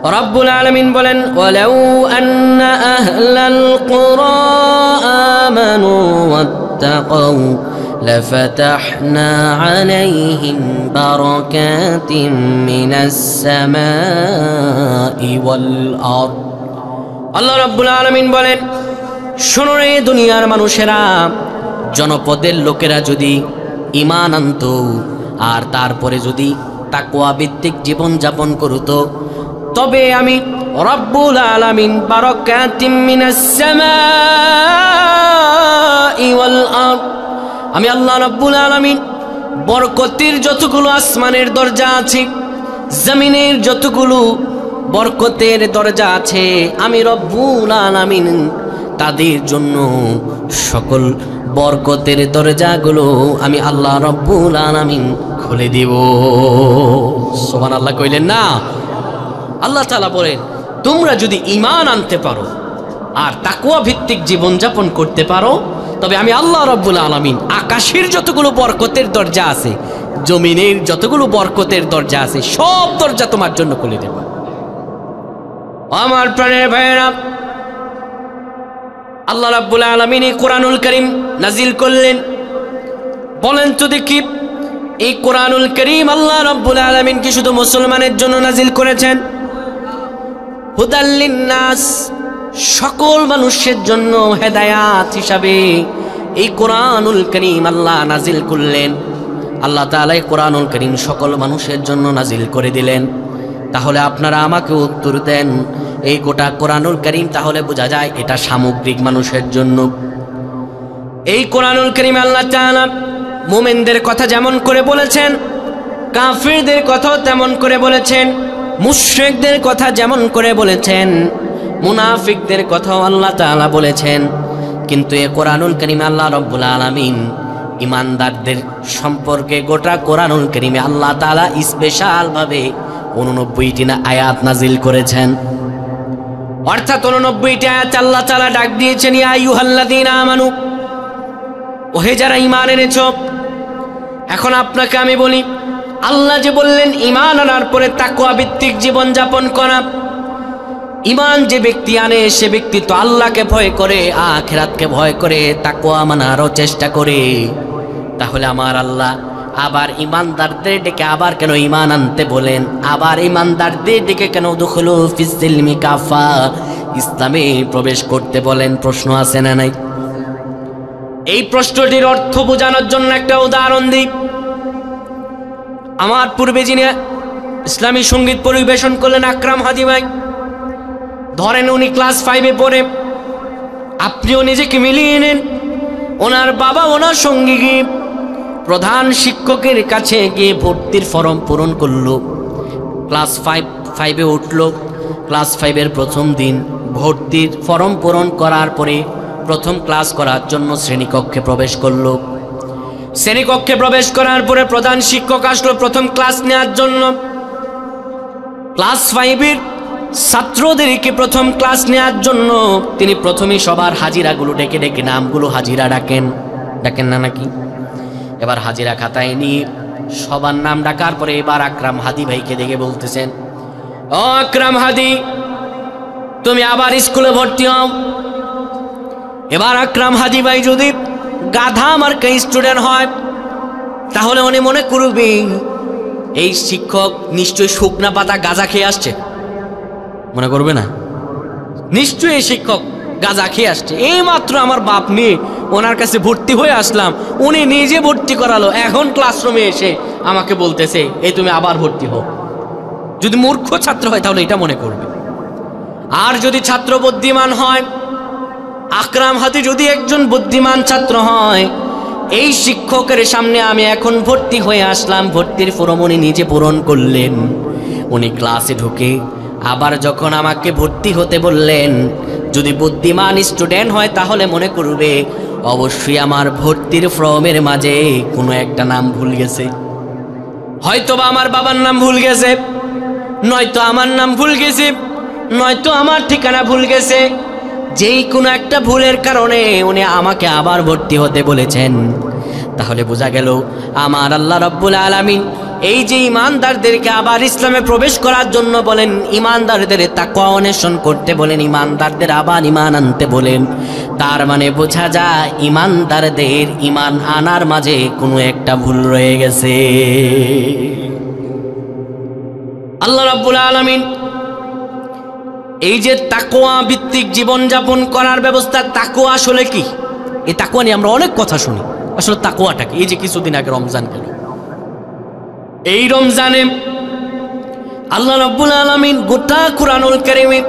রব্বুল আলামিন বলেন, ওয়ালাউ আন্না আহলাল কুরা আমানু ওয়াত্তাকাউ লাফাতাহনা আলাইহিম বারাকাতিন মিনাস সামাই ওয়াল আরদ। আল্লাহ রাব্বুল আলামিন বলেন, শোনো রে দুনিয়ার মানুষেরা, জনপদের লোকেরা যদি ঈমান আনতো আর তারপরে যদি তাকওয়া ভিত্তিক জীবন যাপন করত, তবে আমি রব্বুল আলামিন বারাকাতিম মিনাস সামাই ওয়াল আরদ, আমি আল্লাহ রব্বুল আলামিন বরকতের যতগুলো আসমানের দরজা আছে, জমিনের যতগুলো বরকতের দরজা আছে, আমি রব্বুল আলামিন তাদের জন্য সকল বরকতের দরজাগুলো আমি আল্লাহ রব্বুল আলামিন খুলে দিব। সুবহানাল্লাহ কইলেন না? আল্লাহ তাআলা বলেন, তোমরা যদি ঈমান আনতে পারো আর তাকওয়া ভিত্তিক জীবনযাপন করতে পারো, তবে আমি আল্লাহ রব্বুল আলামিন আকাশের যতগুলো বরকতের দরজা আছে, জমিনের যতগুলো বরকতের দরজা আছে, সব দরজা তোমার জন্য খুলে দেব। আমার প্রাণের ভাইয়েরা, আল্লাহ রাব্বুল আলামিন এই কোরআনুল কারীম নাজিল করলেন। বলেন তো দেখি, এই কোরআনুল কারীম আল্লাহ রাব্বুল আলামিন কি শুধু মুসলমানের জন্য নাজিল করেছেন? হুদাল লিন্নাস, সকল মানুষের জন্য হেদায়াত হিসাবে এই কোরআনুল কারীম আল্লাহ নাজিল করলেন। আল্লাহ তাআলা এই কোরআনুল কারীম সকল মানুষের জন্য নাজিল করে দিলেন। তাহলে আপনারা আমাকে উত্তর দেন, এই গোটা কোরআনুল কারীম তাহলে বোঝা যায় এটা সামগ্রিক মানুষের জন্য। এই কোরআনুল কারীমে আল্লাহ তাআলা মুমিনদের কথা যেমন করে বলেছেন, কাফিরদের কথাও তেমন করে বলেছেন, মুশরিকদের কথা যেমন করে বলেছেন, মুনাফিকদের কথাও আল্লাহ তাআলা বলেছেন। কিন্তু এই কোরআনুল কারীমে আল্লাহ রব্বুল আলামিন ঈমানদারদের সম্পর্কে গোটা কোরআনুল কারীমে আল্লাহ তাআলা স্পেশাল ভাবে 89টি আয়াত নাজিল করেছেন। অর্থাৎ 89টি আয়াত আল্লাহ তাআলা ডাক দিয়েছেন, ইয়া আইয়ুহাল্লাযীনা আমানু, ওহে যারা ঈমান এনেছো। এখন আপনাকে আমি বলি, আল্লাহ যে বললেন ঈমান আনার পরে তাকওয়া ভিত্তিক জীবন যাপন করা, ঈমান যে ব্যক্তি আনে সে ব্যক্তি তো আল্লাহকে ভয় করে, আখিরাতকে ভয় করে, তাকওয়া মানারও চেষ্টা করে। তাহলে আমার আল্লাহ আবার ঈমানদারদের ডেকে আবার কেন ঈমান আনতে বলেন? আবার ঈমানদারদের ডেকে কেন দুখুলু ফিস সিলমি কাফা, ইসলামে প্রবেশ করতে বলেন? প্রশ্ন আছে না নাই? এই প্রশ্নটির অর্থ বোঝানোর জন্য একটা উদাহরণ দিই। আমার পূর্বে যিনি ইসলামী সঙ্গীত পরিবেশন করলেন আকরাম হাদি ভাই, ধরেন উনি ক্লাস 5-এ পড়ে, আপনিও নিজেকে মিলিয়ে নেন। ওনার বাবা ওনার সঙ্গে গিয়ে প্রধান শিক্ষকের কাছে গিয়ে ভর্তির ফর্ম পূরণ করলো। ক্লাস 5-এ উঠলো। ক্লাস 5-এর প্রথম দিন ভর্তির ফর্ম পূরণ করার পরে প্রথম ক্লাস করার জন্য শ্রেণীকক্ষে প্রবেশ করলো। শ্রেণীকক্ষে প্রবেশ করার পরে প্রধান শিক্ষক আসলো প্রথম ক্লাস নেওয়ার জন্য। ক্লাস 5-এর ছাত্রদেরকে প্রথম ক্লাস নেওয়ার জন্য তিনি প্রথমেই সবার হাজিরাগুলো ডেকে ডেকে নামগুলো হাজিরা ডাকেন না নাকি? এবার হাজিরা খাতায় নিয়ে সবার নাম ডাকার পরে এবার আকরাম হাদি ভাইকে দেখে বলতেছেন, ও আকরাম হাদি, তুমি আবার স্কুলে ভর্তি হও। এবার আকরাম হাদি ভাই যদি গাধা মার্কা স্টুডেন্ট হয়, তাহলে উনি মনে করবে এই শিক্ষক নিশ্চয়ই শুকনা পাতা গাঁজা খেয়ে আসছে। মনে করবে না? নিশ্চয়ই এই শিক্ষক গাঁজা খেয়ে আসছে। এই মাত্র আমার বাপ মেয়ে ওনার কাছে ভর্তি হয়ে আসলাম, উনি নিজে ভর্তি করালো, এখন ক্লাসরুমে এসে আমাকে বলতেছে এই তুমি আবার ভর্তি হও। যদি মূর্খ ছাত্র হয় তাহলে এটা মনে করবে। আর যদি ছাত্র বুদ্ধিমান হয়, আকরাম হাদি যদি একজন বুদ্ধিমান ছাত্র হয়, এই শিক্ষকের সামনে আমি এখন ভর্তি হয়ে আসলাম, ভর্তির ফর্ম উনি নিজে পূরণ করলেন। উনি ক্লাসে ঢুকে আবার যখন আমাকে ভর্তি হতে বললেন, যদি বুদ্ধিমান স্টুডেন্ট হয় তাহলে মনে করবে অবশ্যই আমার ভর্তির ফর্মের মাঝে কোনো একটা নাম ভুল গেছে। হয়তো বা আমার বাবার নাম ভুল গেছে, নয়তো আমার নাম ভুল গেছে, নয়তো আমার ঠিকানা ভুল গেছে। যেই কোনো একটা ভুলের কারণে উনি আমাকে আবার ভর্তি হতে বলেছেন। তাহলে বোঝা গেল আমার আল্লাহ রাব্বুল আলামিন এই যে ইমানদারদেরকে আবার ইসলামে প্রবেশ করার জন্য বলেন, ইমানদারদের তাকওয়া অন্বেষণ করতে বলেন, ইমানদারদের আবার ইমান আনতে বলেন, তার মানে বোঝা যায় ইমানদারদের ইমান আনার মাঝে কোনো একটা ভুল রয়ে গেছে। আল্লাহ রাব্বুল আলামিন এই যে তাকওয়া ভিত্তিক জীবন যাপন করার ব্যবস্থা, তাকওয়া আসলে কি? এই তাকওয়া নিয়ে আমরা অনেক কথা শুনি, আসলে তাকওয়াটা কি? এই যে কিছুদিন আগে রমজান গেল, এই রমজানে আল্লাহ রাব্বুল আলামিন গোটা কুরআনুল কারীমে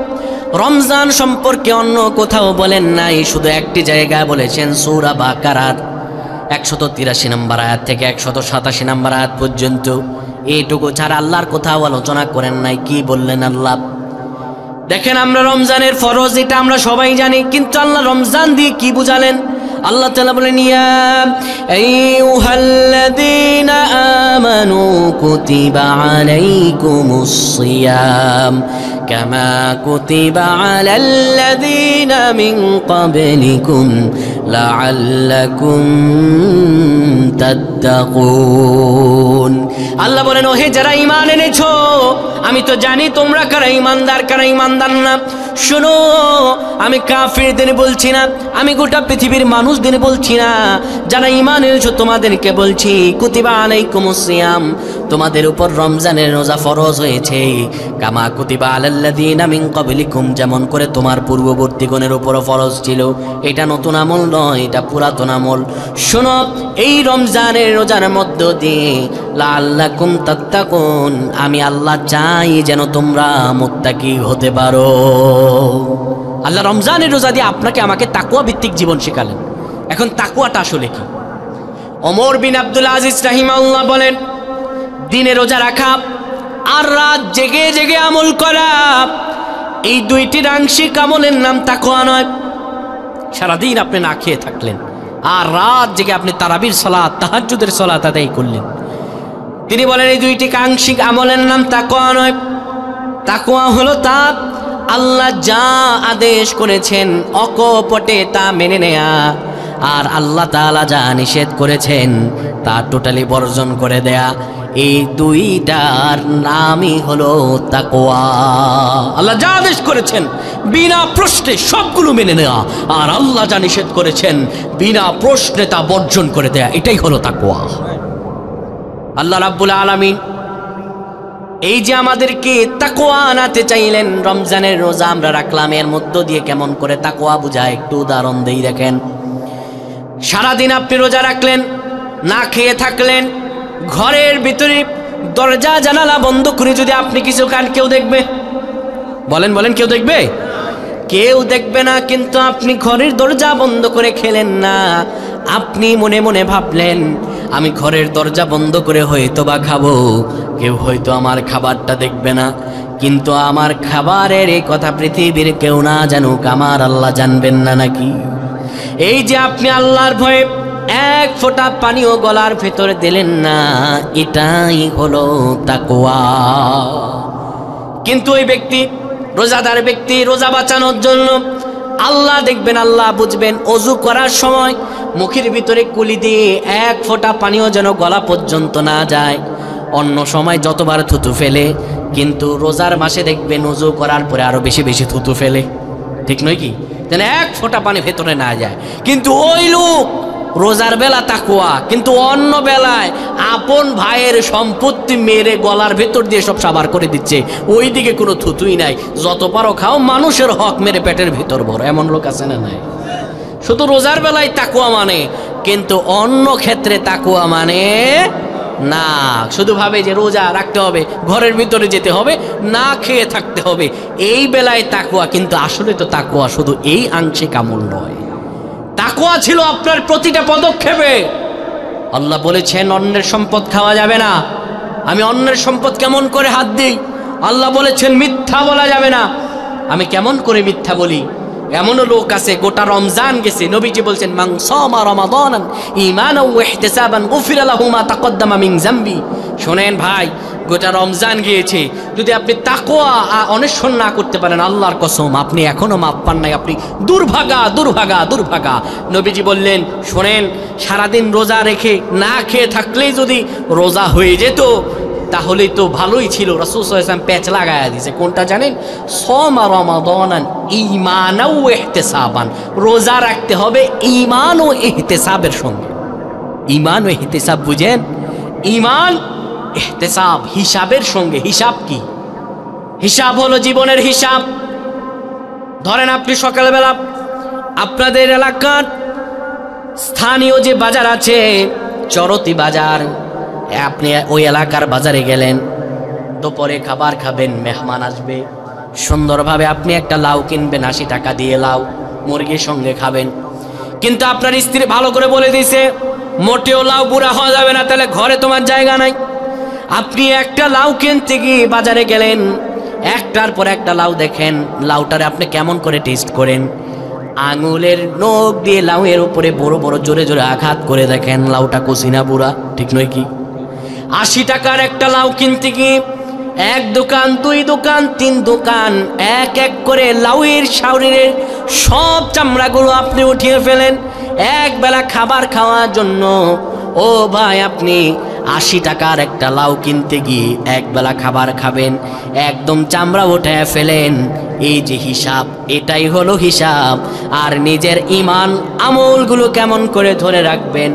রমজান সম্পর্কে অন্য কোথাও বলেন নাই, শুধু একটি জায়গায় বলেছেন, সূরা বাকারার 183 নম্বর আয়াত থেকে 187 নম্বর আয়াত পর্যন্ত। এইটুকু ছাড়া আল্লাহর কোথাও আলোচনা করেন নাই। কি বললেন আল্লাহ? দেখেন, আমরা রমজানের ফরজ এটা আমরা সবাই জানি, কিন্তু আল্লাহ রমজান দিয়ে কি বুঝালেন? আল্লাহ তাআলা বলেন, ইয়া আইয়ুহাল্লাযীনা আমানু কুতিবা আলাইকুমুস সিয়াম কামা কুতিবা আলাল্লাযীনা মিন ক্বাবলিকুম লাআল্লাকুম তাত্তাকুন। আল্লাহ বলেন, ওহে যারা ঈমান এনেছো, আমি তো জানি তোমরা কারা ঈমানদার কারা ঈমানদার না। শোনো, আমি কাফিরদের বলছি না, আমি গোটা পৃথিবীর মানুষদের বলছি না, যারা ঈমান এনেছো তোমাদেরকে বলছি, কুতিবা আলাইকুমুস সিয়াম, তোমাদের উপর রমজানের রোজা ফরজ হয়েছে, কামা কুতিবা আলাল্লাযীনা মিন ক্বাবলিকুম, যেমন করে তোমার পূর্ববর্তীগণের উপরও ফরজ ছিল। এটা নতুন আমল নয়, এটা পুরাতন আমল। শোনো, এই রমজানের রোজার মধ্য দিয়ে লাআল্লাকুম তাত্তাকুন, আমি আল্লাহ চাই যেন তোমরা মুত্তাকি হতে পারো। আল্লাহ রমজানের রোজা দিয়ে আপনাকে আমাকে তাকওয়া ভিত্তিক জীবন শেখালেন। এখন তাকওয়াটা আসলে কি? ওমর বিন আব্দুল আজিজ রাহিমাহুল্লাহ বলেন, দিনে রোজা রাখা আর রাত জেগে জেগে আমল করা, এই দুইটির আংশিক আমলের নাম তাকওয়া নয়। সারাদিন আপনি না খেয়ে থাকলেন, আর রাত জেগে আপনি তারাবির সালাত, তাহাজ্জুদের সালাত আদায় করলেন। তিনি বলেন, এই দুইটি আংশিক আমলের নাম তাকওয়া নয়। তাকওয়া হলো তা আল্লাহ যা আদেশ করেছেন অকপটে তা মেনে নেয়া, আর আল্লাহ তাআলা যা নিষেধ করেছেন তা টোটালি বর্জন করে দেয়া। এই দুইটার নামই হলো তাকওয়া। আল্লাহ যা আদেশ করেছেন বিনা প্রশ্নে সবগুলো মেনে নেওয়া, আর আল্লাহ যা নিষেধ করেছেন বিনা প্রশ্নে তা বর্জন করে দেয়া, এটাই হলো তাকওয়া। আল্লাহ রাব্বুল আলামিন এই যে আমাদেরকে তাকওয়া আনাতে চাইলেন, রমজানের রোজা আমরা রাখলাম, এর মধ্য দিয়ে কেমন করে তাকওয়া বুঝায় একটু উদাহরণ দেই। দেখেন, সারাদিন আপনি রোজা রাখলেন, না খেয়ে থাকলেন, ঘরের ভিতরে দরজা জানালা বন্ধ করে যদি আপনি কিছু খান, কেউ দেখবে? বলেন বলেন, কেউ দেখবে? কেউ দেখবে না। কিন্তু আপনি ঘরের দরজা বন্ধ করে খেলেন না, আপনি মনে মনে ভাবলেন, আমি ঘরের দরজা বন্ধ করে হয়তো বা খাবো, কেউ হয়তো আমার খাবারটা দেখবে না, কিন্তু আমার খাবারের এই কথা পৃথিবীর কেউ না জানুক, আমার আল্লাহ জানবেন না নাকি? এই যে আপনি আল্লাহর ভয়ে এক ফোঁটা পানিও গলার ভেতরে দিলেন না, এটাই হলো তাকওয়া। কিন্তু ওই ব্যক্তি, রোজাদার ব্যক্তি, রোজা বাঁচানোর জন্য আল্লাহ দেখবেন, আল্লাহ বুঝবেন, অজু করার সময় মুখের ভিতরে কুলি দিয়ে এক ফোঁটা পানিও যেন গলা পর্যন্ত না যায়। অন্য সময় যতবার থুতু ফেলে, কিন্তু রোজার মাসে দেখবেন অজু করার পরে আরো বেশি বেশি থুতু ফেলে, ঠিক নয় কি? যেন এক ফোঁটা পানি ভেতরে না যায়। কিন্তু ওই লোক রোজার বেলা তাকওয়া, কিন্তু অন্য বেলায় আপন ভাইয়ের সম্পত্তি মেরে গলার ভেতর দিয়ে সব সাবার করে দিচ্ছে, ওই দিকে কোনো থুতুই নাই, যত পারো খাও, মানুষের হক মেরে পেটের ভিতর ভরো। এমন লোক আছে না নাই? শুধু রোজার বেলায় তাকওয়া মানে, কিন্তু অন্য ক্ষেত্রে তাকওয়া মানে না। শুধু ভাবে যে রোজা রাখতে হবে, ঘরের ভিতরে যেতে হবে, না খেয়ে থাকতে হবে, এই বেলায় তাকওয়া। কিন্তু আসলে তো তাকওয়া শুধু এই আংশিক আমল নয়, তাকওয়া ছিল আপনার প্রতিটা পদক্ষেপে। আল্লাহ বলেছেন অন্যের সম্পদ খাওয়া যাবে না। আমি অন্যের সম্পদ কেমন করে হাত দিই? আল্লাহ বলেছেন মিথ্যা বলা যাবে না। আমি কেমন করে মিথ্যা বলি? এমনও লোক আছে গোটা রমজান গেছে, নবীজি বলছেন মান সামা রমাদানান ঈমানান ওয়া ইহতিসাবান গুফিরা লাহু মা তাকদ্দামা মিন যামবি। শোনেন ভাই, গোটা রমজান গিয়েছে, যদি আপনি তাকওয়া অন্বেষণ না করতে পারেন, আল্লাহর কসম আপনি এখনো মাপ পান নাই, আপনি দুর্ভাগা দুর্ভাগা দুর্ভাগা। নবীজি বললেন, শোনেন, সারাদিন রোজা রেখে না খেয়ে থাকলেই যদি রোজা হয়ে যেত, তাহলেই তো ভালোই ছিল। রাসূল সাল্লাল্লাহু আলাইহি ওয়াসাল্লাম প্যাচ লাগায়া দিয়েছে, কোনটা জানেন? সামা রমাদানান ঈমানাও ইহতিসাবান, রোজা রাখতে হবে ঈমান ও ইহতিসাবের সঙ্গে। ঈমান ও ইহতিসাব বুঝেন? ঈমান ইহতিসাব হিসাবের সঙ্গে। হিসাব কি? হিসাব হলো জীবনের হিসাব। ধরেন আপনি সকালবেলা আপনাদের এলাকার স্থানীয় যে বাজার আছে, চরতি বাজার, আপনি ওই এলাকার বাজারে গেলেন, দুপুরে খাবার খাবেন, মেহমান আসবে, সুন্দরভাবে আপনি একটা লাউ কিনবেন 80 টাকা দিয়ে, লাউ মুরগির সঙ্গে খাবেন। কিন্তু আপনার স্ত্রী ভালো করে বলে দিয়েছে মোটেও লাউ বুড়া হওয়া যাবে না, তাহলে ঘরে তোমার জায়গা নাই। আপনি একটা লাউ কিনতে গিয়ে বাজারে গেলেন, একটার পর একটা লাউ দেখেন, লাউটারে আপনি কেমন করে টেস্ট করেন? আঙুলের নখ দিয়ে লাউয়ের উপরে বড় বড় জোরে জোরে আঘাত করে দেখেন লাউটা কচি না বুড়া, ঠিক নয় কি? 80 টাকার একটা লাউ কিনতে গিয়ে এক দোকান, দুই দোকান, 3 দোকান, এক এক করে লাউয়ের শরীরের সব চামড়াগুলো আপনি উঠিয়ে ফেলেন এক বেলা খাবার খাওয়ার জন্য। ও ভাই, আপনি 80 টাকার একটা লাউ কিনতে গিয়ে এক বেলা খাবার খাবেন, একদম চামড়া উঠায় ফেলেন। এই যে হিসাব, এটাই হলো হিসাব। আর নিজের ঈমান আমলগুলো কেমন করে ধরে রাখবেন?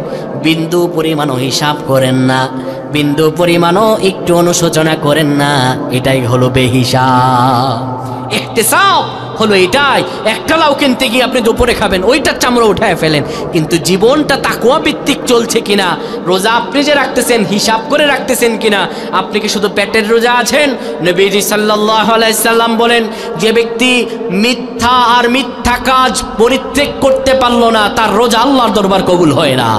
বিন্দু পরিমাণও হিসাব করেন না, বিন্দু পরিমাণও একটু অনুশোচনা করেন না, এটাই হলো বেহিসাব। ইহতিসাব হলো এটাই। একটা লাউ কিনতে গিয়ে আপনি দুপুরে খাবেন, ওইটার চামড়া উঠায় ফেলেন। কিন্তু জীবনটা তাকওয়া ভিত্তিক চলছে কিনা, রোজা আপনি যে রাখতেছেন হিসাব করে রাখতেছেন কিনা? আপনি কি শুধু পেটের রোজা আছেন? নবীজি সাল্লাল্লাহু আলাইহি সাল্লাম বলেন, যে ব্যক্তি মিথ্যা আর মিথ্যা কাজ পরিত্যাগ করতে পারলো না, তার রোজা আল্লাহর দরবার কবুল হয় না।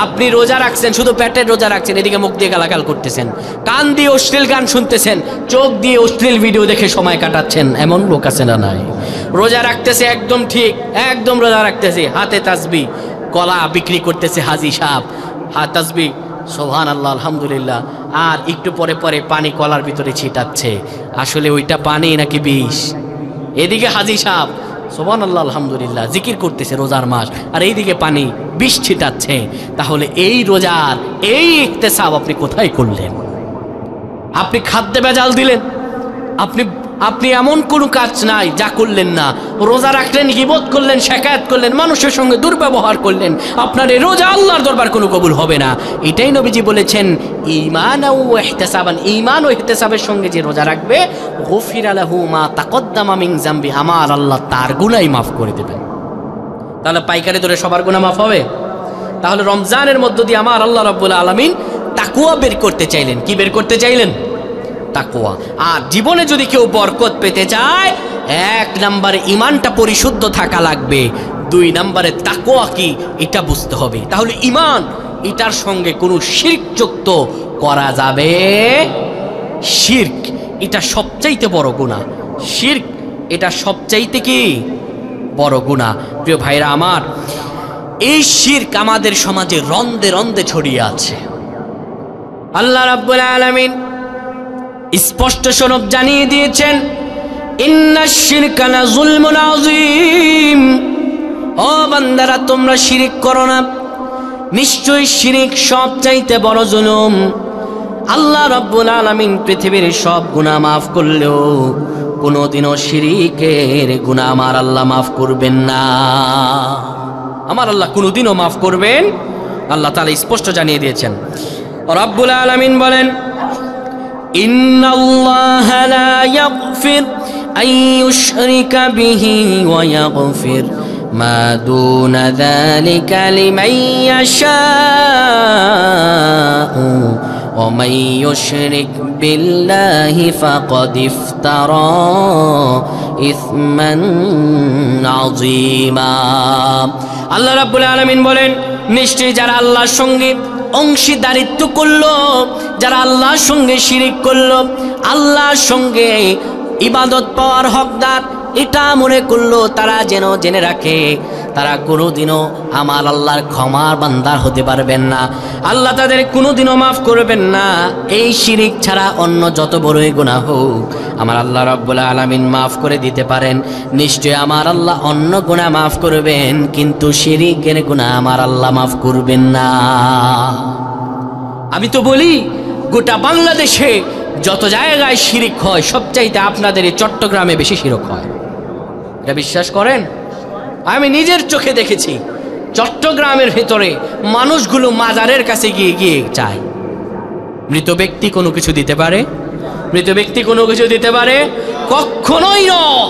আপনি রোজা রাখছেন, শুধু পেটের রোজা রাখছেন, এদিকে মুখ দিয়ে গালাগাল করতেছেন, কান দিয়ে অশ্লীল গান শুনতেছেন, চোখ দিয়ে অশ্লীল ভিডিও দেখে সময় কাটাচ্ছেন, এমন লোক আছে না নাই? রোজা রাখতেছে একদম ঠিক, একদম রোজা রাখতেছে, হাতে তাসবিহ, কলা বিক্রি করতেছে হাজি সাহেব, হাত তাসবিহ, সুবহানাল্লাহ, আলহামদুলিল্লাহ, আর একটু পরে পরে পানি কলার ভিতরে ছিটাচ্ছে, আসলে ওইটা পানি নাকি বিষ? এদিকে হাজি সাহেব সুবহানাল্লাহ আলহামদুলিল্লাহ জিকির করতেছে রোজার মাস, আর এইদিকে পানি বিষ ছিটাচ্ছে। তাহলে এই রোজার এই ইহতিসাব আপনি কোথায় করলেন? আপনি খাদ্যে ভেজাল দিলেন, আপনি এমন কোনো কাজ নাই যা করলেন না। রোজা রাখলেন, গীবত করলেন, শিকায়াত করলেন, মানুষের সঙ্গে দুর্ব্যবহার করলেন, আপনার এই রোজা আল্লাহর দরবার কোনো কবুল হবে না। এটাই নবীজি বলেছেন, ঈমান ও ইহতিসাবান, ঈমান ও ইহতিসাবের সঙ্গে যে রোজা রাখবে, গুফিরা লাহু মা তাকদ্দামা মিন যামবি, আমার আল্লাহ তার গুনাহ মাফ করে দেবেন। তাহলে পাইকারি ধরে সবার গুনাহ মাফ হবে? তাহলে রমজানের মধ্য দিয়ে আমার আল্লাহ রাব্বুল আলামিন তাকওয়া বের করতে চাইলেন। কি বের করতে চাইলেন? তাকওয়া। আর জীবনে যদি কেউ বরকত পেতে চায়, 1 নম্বরে ঈমানটা পরিশুদ্ধ থাকা লাগবে, 2 নম্বরে তাকওয়া কি এটা বুঝতে হবে। তাহলে ঈমান, এটার সঙ্গে কোনো শিরক যুক্ত করা যাবে? শিরক এটা সবচাইতে বড় গুনাহ, শিরক এটা সবচাইতে কি বড় গুনাহ। প্রিয় ভাইরা আমার, এই শিরক আমাদের সমাজে রন্দে রন্দে ছড়িয়ে আছে। আল্লাহ রাব্বুল আলামিন স্পষ্ট স্বরূপ জানিয়ে দিয়েছেন, ইন্নাশ শিরকা লাযুলমুন আযীম। ও বান্দারা, তোমরা শিরক করো না, নিশ্চয়ই শিরক সবচাইতে বড় জুলুম। আল্লাহ রাব্বুল আলামিন পৃথিবীর সব গুনাহ মাফ করলেও কোনোদিনও শিরকের গুনাহ আমার আল্লাহ মাফ করবেন না। আমার আল্লাহ কোনোদিনও মাফ করবেন, আল্লাহ তাআলা স্পষ্ট জানিয়ে দিয়েছেন। রাব্বুল আলামিন বলেন, ইন্নাল্লাহা লা ইয়াগফির আন ইউশরিকা বিহি ওয়া ইয়াগফির মা দুনা যালিকা লিমান ইয়াশাউ ওয়া মান ইউশরিক বিল্লাহি ফাকাদ ইফতারা ইসমান আযীমা। আল্লাহ রাব্বুল আলামিন বলেন, নিশ্চয়ই যারা আল্লাহর সঙ্গে অংশীদারিত্ব করলো, যারা আল্লাহর সঙ্গে শিরিক করলো, আল্লাহর সঙ্গে ইবাদত পাওয়ার হকদার এটা মনে করলো, তারা যেন জেনে রাখে তারা কোনোদিনও আমার আল্লাহর ক্ষমার বান্দার হতে পারবেন না। আল্লাহ তাদের কোনোদিনও মাফ করবেন না। এই শিরিক ছাড়া অন্য যত বড়ই গুনাহ হোক আমার আল্লাহ রাব্বুল আলামিন মাফ করে দিতে পারেন। নিশ্চয় আমার আল্লাহ অন্য গুনাহ মাফ করবেন, কিন্তু শিরিকের গুনাহ আমার আল্লাহ মাফ করবেন না। আমি তো বলি গোটা বাংলাদেশে যত জায়গায় শিরিক হয় সবচাইতে আপনাদের এই চট্টগ্রামে বেশি শিরক হয়। এটা বিশ্বাস করেন? আমি নিজের চোখে দেখেছি চট্টগ্রামের ভেতরে মানুষগুলো মাজারের কাছে গিয়ে গিয়ে চায় মৃত ব্যক্তি কোনো কিছু দিতে পারে, মৃত ব্যক্তি কোনো কিছু দিতে পারে, কখনোই নয়।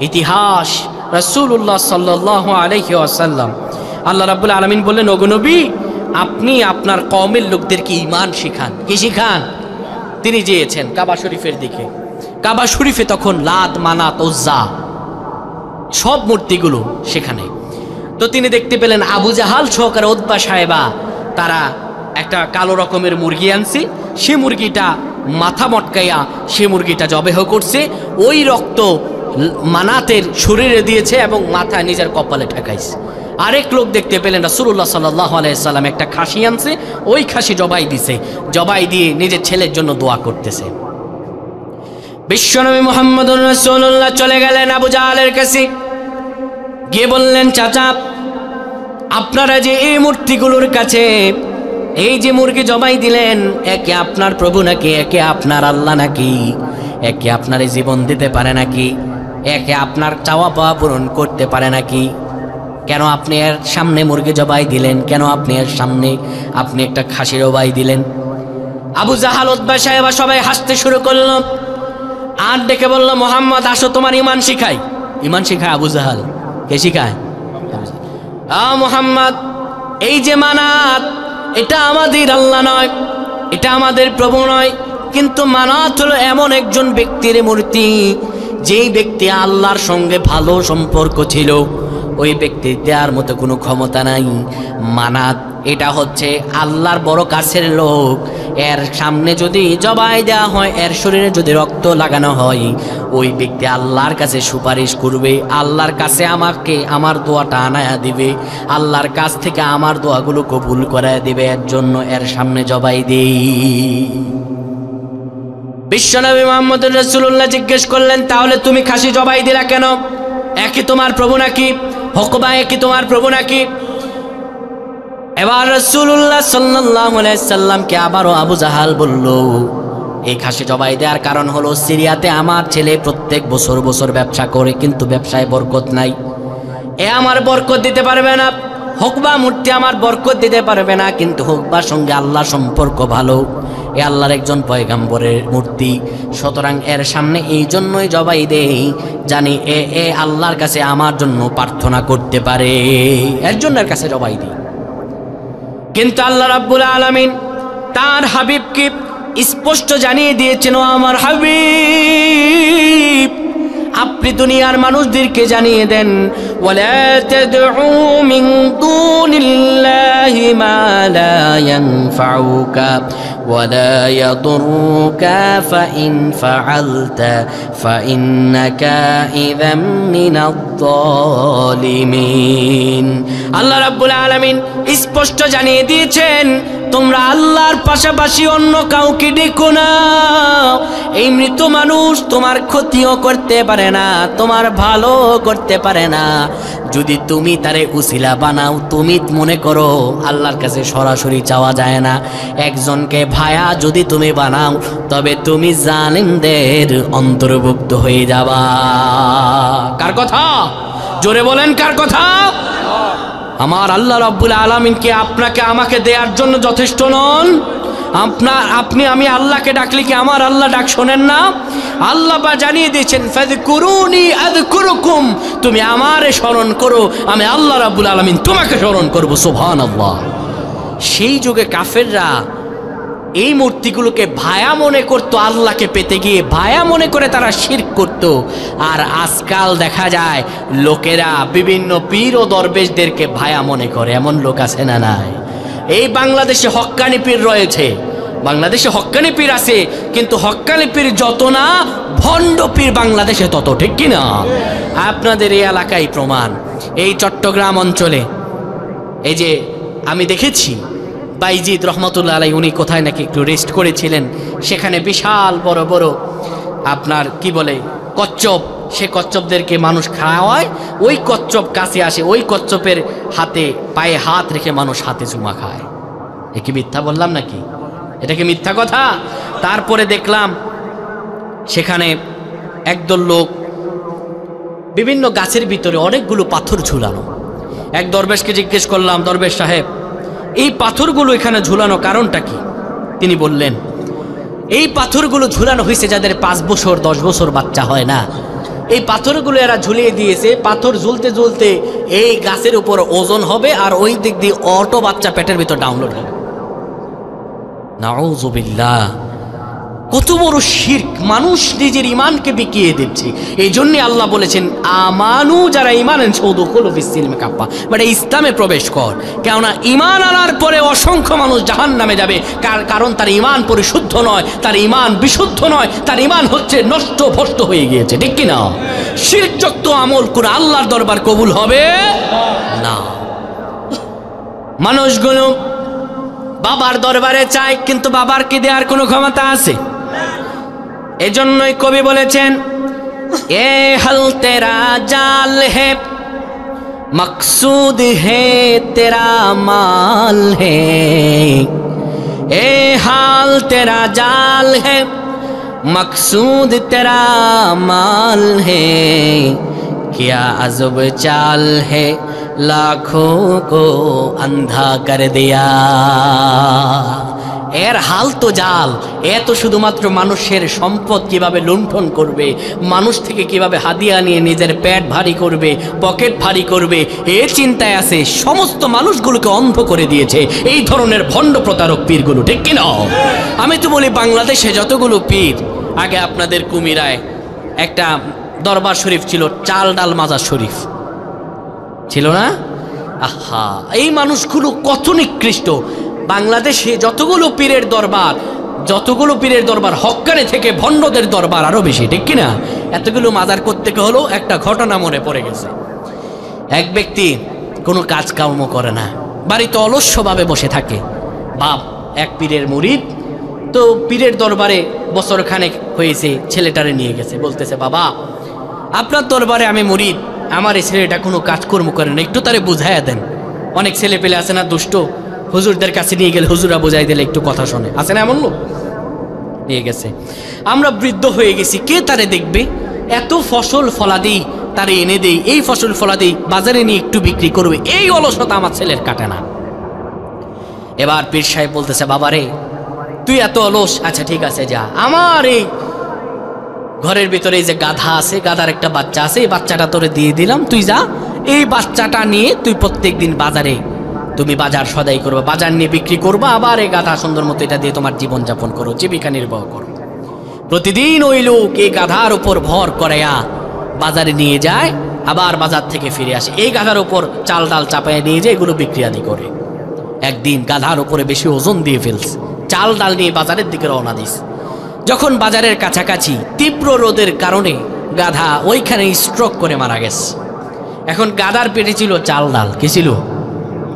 ইতিহাস রাসূলুল্লাহ সাল্লাল্লাহু আলাইহি ওয়াসাল্লাম, আল্লাহ রাব্বুল আলামিন বললেন, ওগো নবী, আপনি আপনার কওমের লোকদেরকে ঈমান শিখান। কি শিখান? তিনি গিয়েছেন কাবা শরীফের দিকে। কাবা শরীফে তখন লাত, মানাত, উজ্জা সব মূর্তিগুলো সেখানে। তো তিনি দেখতে পেলেন আবু জাহাল সহকারে উতবা সাহেবা তারা একটা কালো রকমের মুরগি আনছে, সে মুরগিটা মাথা মটকাইয়া সে মুরগিটা জবেহ করছে, ওই রক্ত মানাতের শরীরে দিয়েছে এবং মাথা নিজের কপালে ঠেকাইছে। আরেক লোক দেখতে পেলেন রাসূলুল্লাহ সাল্লাল্লাহু আলাইহি সাল্লাম একটা খাসি আনছে, ওই খাসি জবাই দিছে, জবাই দিয়ে নিজের ছেলের জন্য দোয়া করতেছে। বিশ্বনবী মুহাম্মদুর রাসূলুল্লাহ চলে গেলেন আবু জাহালের কাছে, গিয়ে বললেন, চাচা, আপনারা যে এই মূর্তিগুলোর কাছে এই যে মুরগি জবাই দিলেন, একে আপনার প্রভু নাকি, একে আপনার আল্লাহ নাকি, একে আপনার জীবন দিতে পারে নাকি, একে আপনার চাওয়া পাওয়া পূরণ করতে পারে নাকি? কেন আপনি এর সামনে মুরগি জবাই দিলেন? কেন আপনি এর সামনে আপনি একটা খাসি জবাই দিলেন? আবু জাহাল, উতবা সাহেবা সবাই হাসতে শুরু করলো আর ডেকে বলল, মোহাম্মদ আসো তোমার ঈমান শিখাই। ঈমান শিখায় আবু জাহাল? কে শিখায়? মোহাম্মদ, এই যে মানাত, এটা আমাদের আল্লাহ নয়, এটা আমাদের প্রভু নয়, কিন্তু মানাত হলো এমন একজন ব্যক্তির মূর্তি যেই ব্যক্তি আল্লাহর সঙ্গে ভালো সম্পর্ক ছিল, ওই ব্যক্তির দেওয়ার মতো কোনো ক্ষমতা নাই। মানাত এটা হচ্ছে আল্লাহর বড় কাছের লোক, এর সামনে যদি জবাই দেওয়া হয়, এর শরীরে যদি রক্ত লাগানো হয়, ওই ব্যক্তি আল্লাহর কাছে সুপারিশ করবে, আল্লাহর কাছে আমাকে আমার দোয়াটা আনায়া দিবে, আল্লাহর কাছ থেকে আমার দোয়াগুলো কবুল করে দিবে, এর জন্য এর সামনে জবাই দেই। বিশ্বনবী মুহাম্মদুর রাসূলুল্লাহ জিজ্ঞেস করলেন, তাহলে তুমি খাসি জবাই দিলা কেন? একই তোমার প্রভু নাকি? হকবা একই তোমার প্রভু নাকি? এবার রাসূলুল্লাহ সাল্লাল্লাহু আলাইহি সাল্লামকে আবারও আবু জাহাল বলল, এই খাসি জবাই দেওয়ার কারণ হলো সিরিয়াতে আমার ছেলে প্রত্যেক বছর বছর ব্যবসা করে, কিন্তু ব্যবসায় বরকত নাই, এ আমার বরকত দিতে পারবে না। হকবা মূর্তি আমার বরকত দিতে পারবে না, কিন্তু হকবার সঙ্গে আল্লাহর সম্পর্ক ভালো, এ আল্লাহর একজন পয়গাম্বরের মূর্তি, সুতরাং এর সামনে এই জন্যই জবাই দেই, জানি এ আল্লাহর কাছে আমার জন্য প্রার্থনা করতে পারে, এর জন্য এর কাছে জবাই দিই। কিন্তু আল্লাহ রাব্বুল আলামিন তার হাবিবকে স্পষ্ট জানিয়ে দিয়েছেন, ও আমার হাবিব, আপনি দুনিয়ার মানুষদেরকে জানিয়ে দেন, ওয়ালা তাদউ মিন দুনিল্লাহি মা লা ইয়ানফাউকা ওয়ালা ইয়াদুরুকা ফাইন ফাআলতা ফাইন্নাকা ইযাম মিনাদ যালিমিন। আল্লাহ রাব্বুল আলামিন স্পষ্ট জানিয়ে দিয়েছেন, তোমরা আল্লাহর পাশাপাশি অন্য কাউকে ডেকো না। এই মৃত মানুষ তোমার ক্ষতিও করতে পারে না, তোমার ভালো করতে পারে না। যদি তুমি তারে উসিলা বানাও, তুমি মনে করো আল্লাহর কাছে সরাসরি চাওয়া যায় না, একজনকে ভায়া যদি তুমি বানাও, তবে তুমি জালিমদের অন্তর্ভুক্ত হয়ে যাবা। কার কথা? জোরে বলেন, কার কথা? আমার আল্লাহ রাব্বুল আলামিন কি আপনাকে আমাকে দেওয়ার জন্য যথেষ্ট নন? আমি আল্লাহকে ডাকলে কি আমার আল্লাহ ডাক শোনেন না? আল্লাহ বা জানিয়ে দিয়েছেন, ফাযকুরুনি আযকুরুকুম, তুমি আমারে স্মরণ করো, আমি আল্লাহ রাব্বুল আলামিন তোমাকে স্মরণ করব। সুবহানাল্লাহ। সেই যুগে কাফেররা এই মূর্তিগুলোকে ভায়া মনে করতো, আল্লাহকে পেতে গিয়ে ভায়া মনে করে তারা শিরক করত। আর আজকাল দেখা যায় লোকেরা বিভিন্ন পীর ও দরবেশদেরকে ভায়া মনে করে, এমন লোক আছে না নাই? এই বাংলাদেশে হক্কানি পীর রয়েছে, বাংলাদেশে হক্কানি পীর আছে, কিন্তু হক্কানি পীর যত না, ভণ্ড পীর বাংলাদেশে তত, ঠিক কিনা? আপনাদের এই এলাকায় প্রমাণ, এই চট্টগ্রাম অঞ্চলে এই যে আমি দেখেছি বাইজিদ রহমতুল্লাহ আলাইহি, উনি কোথায় নাকি একটু রেস্ট করেছিলেন, সেখানে বিশাল বড় বড় আপনার কি বলে কচ্ছপ, সে কচ্ছপদেরকে মানুষ খাওয়ায়, ওই কচ্ছপ কাছে আসে, ওই কচ্ছপের হাতে পায়ে হাত রেখে মানুষ হাতে চুমা খায়। এ কি মিথ্যা বললাম নাকি? এটা কি মিথ্যা কথা? তারপরে দেখলাম সেখানে একদল লোক বিভিন্ন গাছের ভিতরে অনেকগুলো পাথর ঝুলানো। এক দরবেশকে জিজ্ঞেস করলাম, দরবেশ সাহেব, এই পাথরগুলো এখানে ঝুলানো কারণটা কি? তিনি বললেন, এই পাথরগুলো ঝুলানো হয়েছে যাদের 5 বছর 10 বছর বাচ্চা হয় না, এই পাথরগুলো এরা ঝুলিয়ে দিয়েছে। পাথর ঝুলতে ঝুলতে এই গাছের উপর ওজন হবে আর ওই দিক দিয়ে অটো বাচ্চা পেটের ভিতর ডাউনলোড হবে। নাউযুবিল্লাহ, কত বড় শিরক! মানুষ নিজের ইমানকে বিকিয়ে দিচ্ছে। এই জন্য আল্লাহ বলেছেন, আমানু, যারা ইমান এনেছে উদখুলু ফিস-সিলমি কাফা, মানে ইসলামে প্রবেশ কর। কেননা ইমান আনার পরে অসংখ্য মানুষ জাহান্নামে যাবে, কারণ তার ইমান পরিশুদ্ধ নয়, তার ইমান বিশুদ্ধ নয়, তার ইমান হচ্ছে নষ্ট ভ্রষ্ট হয়ে গিয়েছে, ঠিক কি না? শিরকযুক্ত আমল করে আল্লাহর দরবার কবুল হবে না। মানুষগুলো বাবার দরবারে চায়, কিন্তু বাবার কি দেওয়ার কোনো ক্ষমতা আছে? এজন্যই কবি বলেছেন, এ হল তেরা জাল হে মকসুদ হে তেরা মাল হে, এ হাল তেরা জাল হে মকসুদ তেরা মাল হে, क्या अजब चाल है लाखों को अंधा कर दिया। এর হাল তো জাল, এ তো শুধুমাত্র মানুষের সম্পদ কিভাবে লুণ্ঠন করবে, মানুষ থেকে কিভাবে হাদিয়া নিয়ে নিজের পেট ভারী করবে, পকেট ভারী করবে, এর চিন্তায় আছে। সমস্ত মানুষগুলোকে অন্ধ করে দিয়েছে এই ধরনের ভণ্ড প্রতারক পীরগুলো, ঠিক কিনা? আমি তো বলি, বাংলাদেশে যতগুলো পীর, আগে আপনাদের কুমিরায় একটা দরবার শরীফ ছিল, চাল ডাল মাজার শরীফ ছিল না? আহা, এই মানুষগুলো কত নিকৃষ্ট! বাংলাদেশে যতগুলো পীরের দরবার হক্কানি থেকে ভণ্ডদের দরবার আরো বেশি, ঠিক কিনা? এতগুলো মাজার করতে হলো। একটা ঘটনা মনে পড়ে গেছে। এক ব্যক্তি কোনো কাজ কর্ম করে না, বাড়িতে অলস্যভাবে বসে থাকে। বাপ এক পীরের মুরিদ, তো পীরের দরবারে বছরখানেক হয়েছে, ছেলেটারে নিয়ে গেছে, বলতেছে, বাবা, আপনার দরবারে আমি মুরিদ, আমার এই ছেলেটা কোনো কাজকর্ম করে না, একটু তারে বুঝাইয়া দেন। অনেক ছেলে পেলে আছে না দুষ্ট, হুজুরদের কাছে নিয়ে গেলে হুজুরা বুঝাই দিলে একটু কথা শোনে, আছে না এমন লোক? নিয়ে গেছে। আমরা বৃদ্ধ হয়ে গেছি, কে তারে দেখবে? এত ফসল ফলাদি তারে এনে দেই, এই ফসল ফলাদি বাজারে নিয়ে একটু বিক্রি করবে, এই অলসতা আমার ছেলের কাটে না। এবার পীর সাহেব বলতেছে, বাবারে, তুই এত অলস, আচ্ছা ঠিক আছে, যা, আমার এই ঘরের ভিতরে এই যে গাধা আছে, গাধার একটা বাচ্চা আছে, এই বাচ্চাটা তোরে দিয়ে দিলাম, তুই যা, এই বাচ্চাটা নিয়ে তুই প্রত্যেক দিন বাজারে তুমি বাজার সদাই করবা, বাজার নিয়ে বিক্রি করবা, আবার এই গাধা সুন্দর মতো এটা দিয়ে তোমার জীবনযাপন করো, জীবিকা নির্বাহ করো। প্রতিদিন ওই লোক এই গাধার উপর ভর করাইয়া বাজারে নিয়ে যায়, আবার বাজার থেকে ফিরে আসে, এই গাধার উপর চাল ডাল চাপাইয়া নিয়ে যায়, এগুলো বিক্রি আদি করে। একদিন গাধার উপরে বেশি ওজন দিয়ে ফেলছে, চাল ডাল নিয়ে বাজারের দিকে রওনা দিস। যখন বাজারের কাছাকাছি তীব্র রোদের কারণে গাধা ওইখানে স্ট্রোক করে মারা গেছে। এখন গাধার পেটে ছিল চাল ডাল, কি ছিল?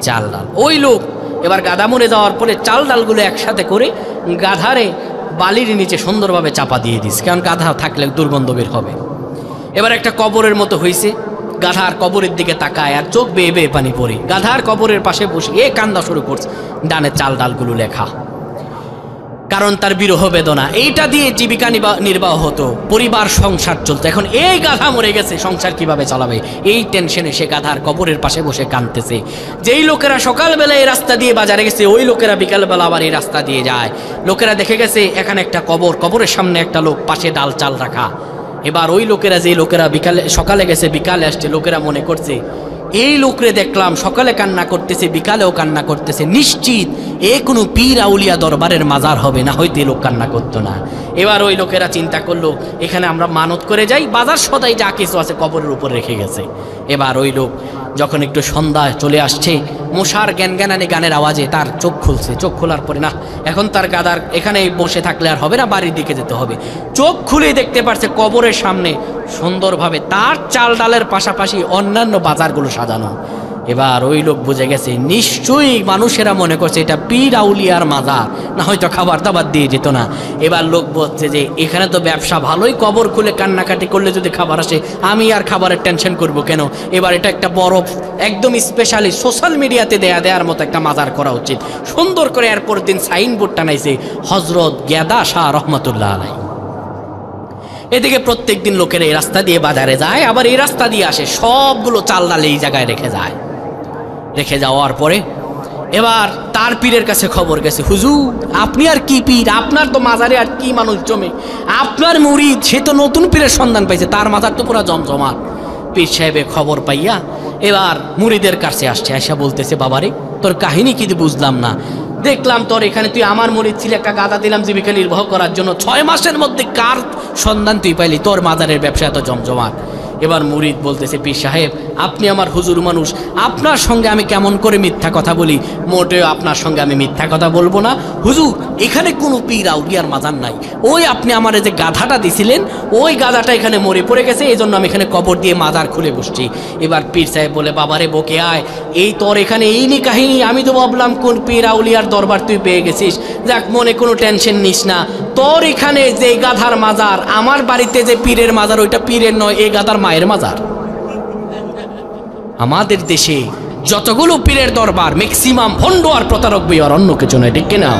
চাল ডাল। ওই লোক এবার গাধা মরে যাওয়ার পরে চাল ডালগুলো একসাথে করে গাধারে বালির নিচে সুন্দরভাবে চাপা দিয়ে দিস, কারণ গাধা থাকলে দুর্গন্ধ বের হবে। এবার একটা কবরের মতো হয়েছে, গাধার কবরের দিকে তাকায় আর চোখ বেয়ে বেয়ে পানি পড়ে। গাধার কবরের পাশে বসে কান্না শুরু করছে, ডানে চাল ডালগুলো লেখা, কারণ তার বিরহ বেদনা, এইটা দিয়ে জীবিকা নির্বাহ হতো, পরিবার সংসার চলতো। এখন এই গাধা মরে গেছে, সংসার কিভাবে চালাবে, এই টেনশনে সে গাধার কবরের পাশে বসে কাঁদতেছে। যেই লোকেরা সকালবেলা এই রাস্তা দিয়ে বাজারে গেছে, ওই লোকেরা বিকালবেলা আবার এই রাস্তা দিয়ে যায়। লোকেরা দেখে গেছে এখানে একটা কবর, কবরের সামনে একটা লোক, পাশে ডাল চাল রাখা। এবার ওই লোকেরা, যে লোকেরা সকালে গেছে বিকালে আসছে, লোকেরা মনে করছে এই লোকরে দেখলাম সকালে কান্না করতেছে, বিকালেও কান্না করতেছে, নিশ্চিত এ কোনো পীর আউলিয়া দরবারের মাজার হবে, না হয়তো এই লোক কান্না করতো না। এবার ওই লোকেরা চিন্তা করলো, এখানে আমরা মানত করে যাই, বাজার সদাই যা কিছু আছে কবরের উপর রেখে গেছে। এবার ওই লোক যখন একটু সন্ধ্যা চলে আসছে, মশার জ্ঞানজ্ঞানানি গানের আওয়াজে তার চোখ খুলছে। চোখ খোলার পরে না, এখন তার গাদার এখানে বসে থাকলে আর হবে না, বাড়ির দিকে যেতে হবে। চোখ খুলে দেখতে পারছে কবরের সামনে সুন্দরভাবে তার চাল ডালের পাশাপাশি অন্যান্য বাজারগুলো সাজানো। এবার ওই লোক বুঝে গেছে নিশ্চয়ই মানুষেরা মনে করছে এটা পীর আউলিয়ার মাজার, না হয়তো খাবার দাবার দিয়ে যেত না। এবার লোক বলছে যে এখানে তো ব্যবসা ভালোই, কবর খুলে কান্নাকাটি করলে যদি খাবার আসে আমি আর খাবারের টেনশন করব কেন। এবার এটা একটা বড় একদম স্পেশালি সোশ্যাল মিডিয়াতে দেওয়ার মতো একটা মাজার করা উচিত। সুন্দর করে এরপর দিন সাইনবোর্ড টানাইছে হজরত গেদা শাহ রহমতুল্লাহ আলাই। এদিকে প্রত্যেক দিন লোকের এই রাস্তা দিয়ে বাজারে যায়, আবার এই রাস্তা দিয়ে আসে, সবগুলো চাল ডাল এই জায়গায় রেখে যায়। রেখে যাওয়ার পরে এবার তার পীরের কাছে খবর গেছে, হুজুর আপনি আর কি পীর, আপনার তো মাজারে আর কি মানুষ জমে, আপনার মুরিদ সে তো নতুন পীরের সন্ধান পাইছে, তার মাজার তো পুরো জমজমাট। পীর সাহেবে খবর পাইয়া এবার মুরিদের কাছে আসছে, আয়সা বলতেছে বাবারে তোর কাহিনী কি বুঝলাম না, দেখলাম তোর এখানে তুই আমার মুরিদ ছিল, একটা গাদা দিলাম জীবিকা নির্বাহ করার জন্য, 6 মাসের মধ্যে কার সন্ধান তুই পাইলি, তোর মাজারের ব্যবসা এত জমজমাট। এবার মুরিদ বলতেছে পীর সাহেব আপনি আমার হুজুর মানুষ, আপনার সঙ্গে আমি কেমন করে মিথ্যা কথা বলি, মোটেও আপনার সঙ্গে আমি মিথ্যা কথা বলবো না হুজুর, এখানে কোনো পীর আউলিয়ার মাজার নাই, ওই আপনি আমার যে গাধাটা দিছিলেন ওই গাধাটা এখানে মরে পড়ে গেছে, এই জন্য আমি এখানে কবর দিয়ে মাজার খুলে বসছি। এবার পীর সাহেব বলে বাবারে বকে আয়, এই তোর এখানে এই নি কাহিনী, আমি তো ভাবলাম কোন পীর আউলিয়ার দরবার তুই পেয়ে গেছিস, যাক মনে কোনো টেনশন নিস না, তোর এখানে যে গাধার মাজার, আমার বাড়িতে যে পীরের মাজার ওইটা পীরের নয়, এই গাধার মায়ের মাজার। আমাদের দেশে যতগুলো পীরের দরবার ম্যাক্সিমাম ভণ্ড আর প্রতারক বই আর অন্য কিছু নয়, ঠিক কিনা?